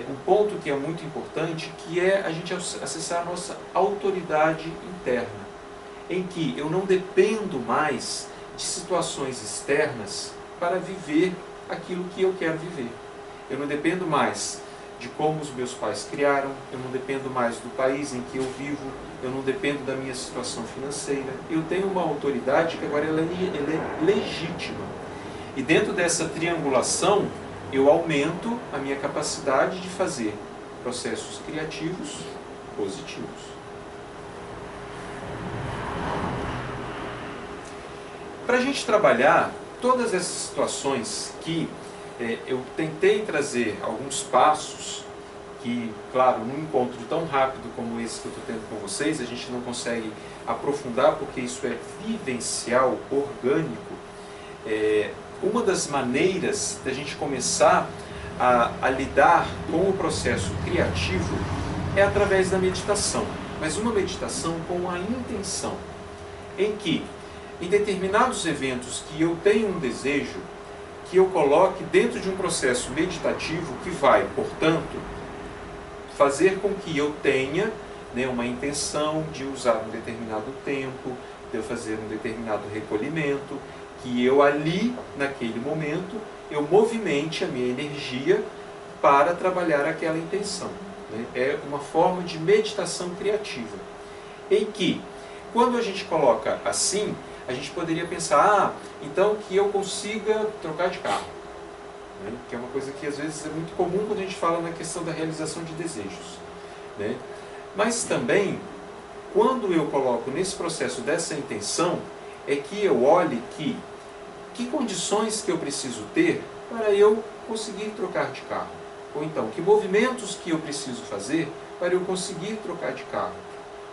um ponto que é muito importante, que é a gente acessar a nossa autoridade interna, em que eu não dependo mais de situações externas para viver aquilo que eu quero viver. Eu não dependo mais de como os meus pais criaram, eu não dependo mais do país em que eu vivo, eu não dependo da minha situação financeira. Eu tenho uma autoridade que agora ela é legítima. E dentro dessa triangulação, eu aumento a minha capacidade de fazer processos criativos positivos. Para a gente trabalhar todas essas situações que eu tentei trazer alguns passos que, claro, num encontro tão rápido como esse que eu estou tendo com vocês, a gente não consegue aprofundar porque isso é vivencial, orgânico. Uma das maneiras da gente começar a lidar com o processo criativo é através da meditação, mas uma meditação com a intenção, em que, em determinados eventos que eu tenho um desejo, que eu coloque dentro de um processo meditativo que vai, portanto, fazer com que eu tenha uma intenção de usar um determinado tempo, de eu fazer um determinado recolhimento, que eu ali, naquele momento, eu movimente a minha energia para trabalhar aquela intenção. É uma forma de meditação criativa, em que, quando a gente coloca assim, a gente poderia pensar, então que eu consiga trocar de carro. Que é uma coisa que às vezes é muito comum quando a gente fala na questão da realização de desejos. Mas também, quando eu coloco nesse processo dessa intenção, é que eu olhe que condições que eu preciso ter para eu conseguir trocar de carro. Ou então, que movimentos que eu preciso fazer para eu conseguir trocar de carro.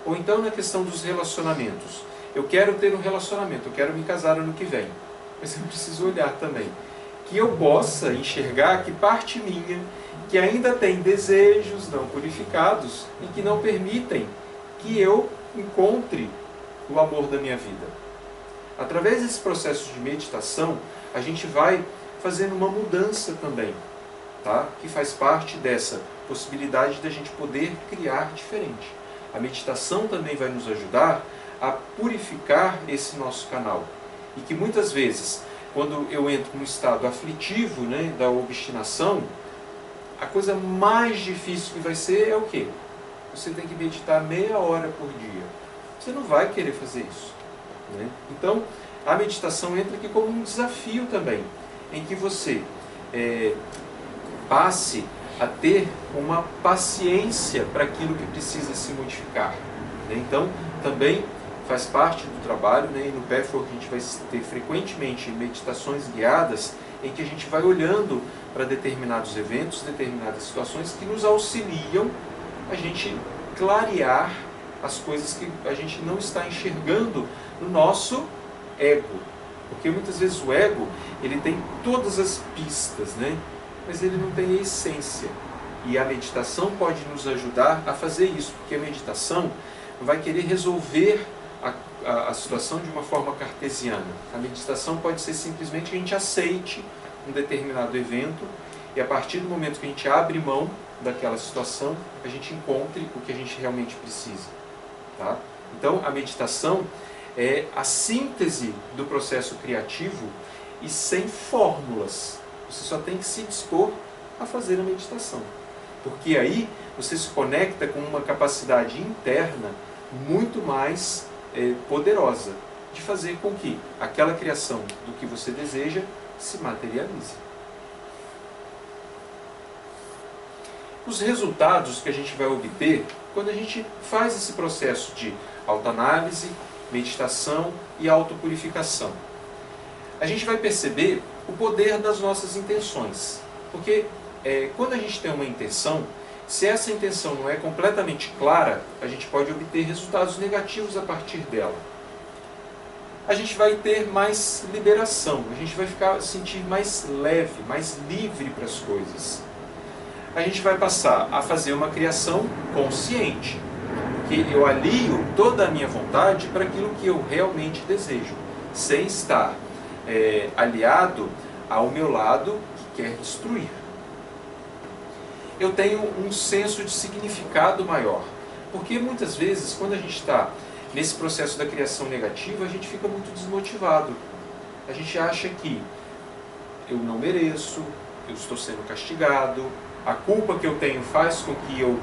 Ou então, na questão dos relacionamentos. Eu quero ter um relacionamento, eu quero me casar ano que vem. Mas eu preciso olhar também. Que eu possa enxergar que parte minha, que ainda tem desejos não purificados e que não permitem que eu encontre o amor da minha vida. Através desse processo de meditação, a gente vai fazendo uma mudança também, tá? Que faz parte dessa possibilidade da gente poder criar diferente. A meditação também vai nos ajudar a purificar esse nosso canal. E que muitas vezes, quando eu entro num estado aflitivo, né, da obstinação, a coisa mais difícil que vai ser é o quê? Você tem que meditar meia hora por dia. Você não vai querer fazer isso, né? Então, a meditação entra aqui como um desafio também, em que você passe a ter uma paciência para aquilo que precisa se modificar, né? Então, também faz parte do trabalho, né? E no Pathwork a gente vai ter frequentemente meditações guiadas em que a gente vai olhando para determinados eventos, determinadas situações que nos auxiliam a gente clarear as coisas que a gente não está enxergando no nosso ego. Porque muitas vezes o ego, ele tem todas as pistas, né? Mas ele não tem a essência. E a meditação pode nos ajudar a fazer isso, porque a meditação vai querer resolver a situação de uma forma cartesiana. A meditação pode ser simplesmente que a gente aceite um determinado evento e a partir do momento que a gente abre mão daquela situação, a gente encontre o que a gente realmente precisa. Tá? Então, a meditação é a síntese do processo criativo e sem fórmulas. Você só tem que se dispor a fazer a meditação. Porque aí você se conecta com uma capacidade interna muito mais poderosa de fazer com que aquela criação do que você deseja se materialize. Os resultados que a gente vai obter quando a gente faz esse processo de autoanálise, meditação e autopurificação. A gente vai perceber o poder das nossas intenções. Porque quando a gente tem uma intenção, se essa intenção não é completamente clara, a gente pode obter resultados negativos a partir dela. A gente vai ter mais liberação, a gente vai sentir mais leve, mais livre para as coisas. A gente vai passar a fazer uma criação consciente, que eu alio toda a minha vontade para aquilo que eu realmente desejo, sem estar aliado ao meu lado que quer destruir. Eu tenho um senso de significado maior, porque muitas vezes, quando a gente está nesse processo da criação negativa, a gente fica muito desmotivado. A gente acha que eu não mereço, eu estou sendo castigado, a culpa que eu tenho faz com que eu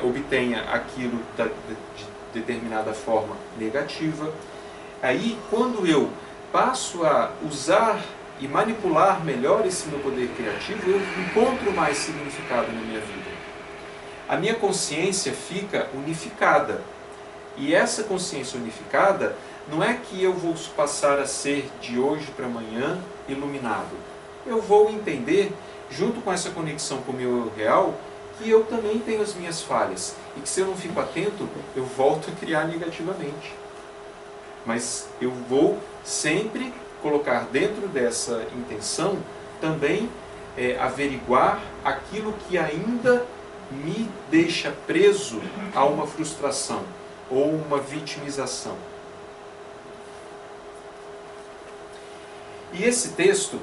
obtenha aquilo de determinada forma negativa. Aí, quando eu passo a usar e manipular melhor esse meu poder criativo, eu encontro mais significado na minha vida. A minha consciência fica unificada. E essa consciência unificada não é que eu vou passar a ser de hoje para amanhã iluminado. Eu vou entender, junto com essa conexão com o meu eu real, que eu também tenho as minhas falhas. E que se eu não fico atento, eu volto a criar negativamente. Mas eu vou sempre colocar dentro dessa intenção também averiguar aquilo que ainda me deixa preso a uma frustração ou uma vitimização. E esse texto,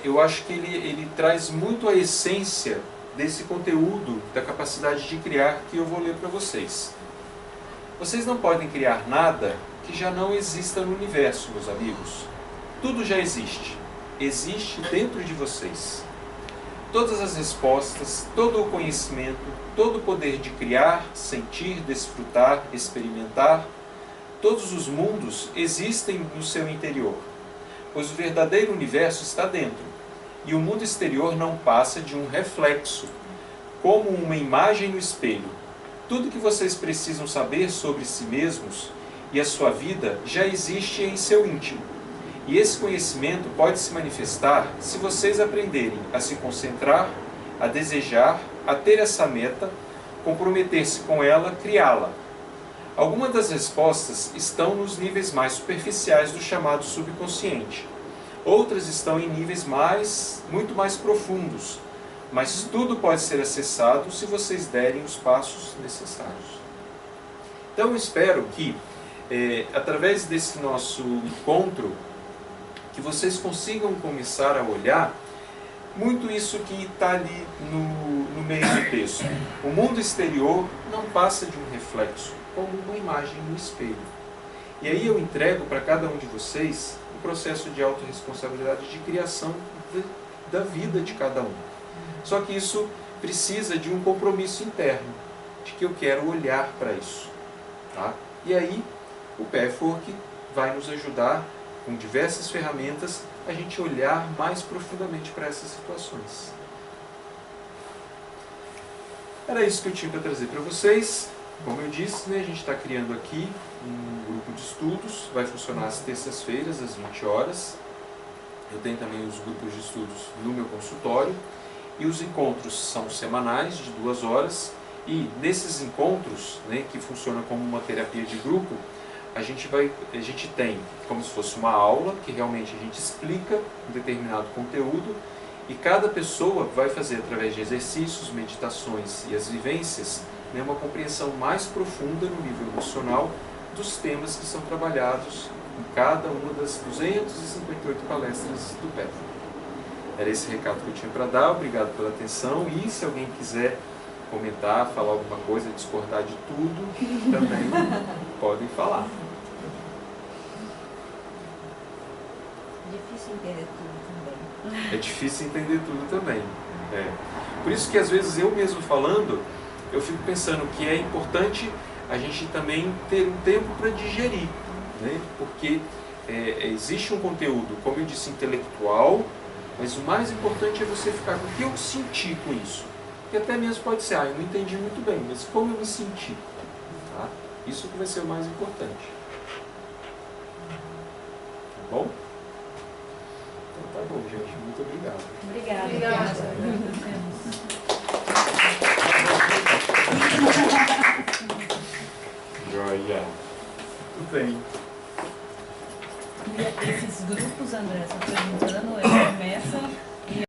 eu acho que ele traz muito a essência desse conteúdo da capacidade de criar que eu vou ler para vocês. Vocês não podem criar nada que já não exista no universo, meus amigos. Tudo já existe. Existe dentro de vocês. Todas as respostas, todo o conhecimento, todo o poder de criar, sentir, desfrutar, experimentar, todos os mundos existem no seu interior, pois o verdadeiro universo está dentro, e o mundo exterior não passa de um reflexo, como uma imagem no espelho. Tudo que vocês precisam saber sobre si mesmos e a sua vida já existe em seu íntimo. E esse conhecimento pode se manifestar se vocês aprenderem a se concentrar, a desejar, a ter essa meta, comprometer-se com ela, criá-la. Algumas das respostas estão nos níveis mais superficiais do chamado subconsciente. Outras estão em níveis muito mais profundos, mas tudo pode ser acessado se vocês derem os passos necessários. Então eu espero que, através desse nosso encontro, que vocês consigam começar a olhar muito isso que está ali no meio do texto. O mundo exterior não passa de um reflexo, como uma imagem no espelho. E aí eu entrego para cada um de vocês um processo de autorresponsabilidade de criação da vida de cada um. Só que isso precisa de um compromisso interno, de que eu quero olhar para isso. Tá? E aí o Pathwork vai nos ajudar, com diversas ferramentas, a gente olhar mais profundamente para essas situações. Era isso que eu tinha para trazer para vocês. Como eu disse, né, a gente está criando aqui um grupo de estudos, vai funcionar às terças-feiras, às 20 horas. Eu tenho também os grupos de estudos no meu consultório. E os encontros são semanais, de 2 horas. E nesses encontros, né, que funcionam como uma terapia de grupo, a gente tem como se fosse uma aula, que realmente a gente explica um determinado conteúdo, e cada pessoa vai fazer, através de exercícios, meditações e as vivências, né, uma compreensão mais profunda no nível emocional dos temas que são trabalhados em cada uma das 258 palestras do Pathwork. Era esse recado que eu tinha para dar. Obrigado pela atenção, e se alguém quiser comentar, falar alguma coisa, discordar de tudo, também podem falar. Difícil entender tudo também. É difícil entender tudo também. Por isso que às vezes eu mesmo falando, eu fico pensando que é importante a gente também ter um tempo para digerir, né? Porque existe um conteúdo, como eu disse, intelectual, mas o mais importante é você ficar com o que eu senti com isso. Que até mesmo pode ser, eu não entendi muito bem, mas como eu me senti. Tá? Isso que vai ser o mais importante. Tá bom? Então tá bom, gente. Muito obrigado. Obrigada. Joia. Tudo bem. E esses grupos, André, essa pergunta,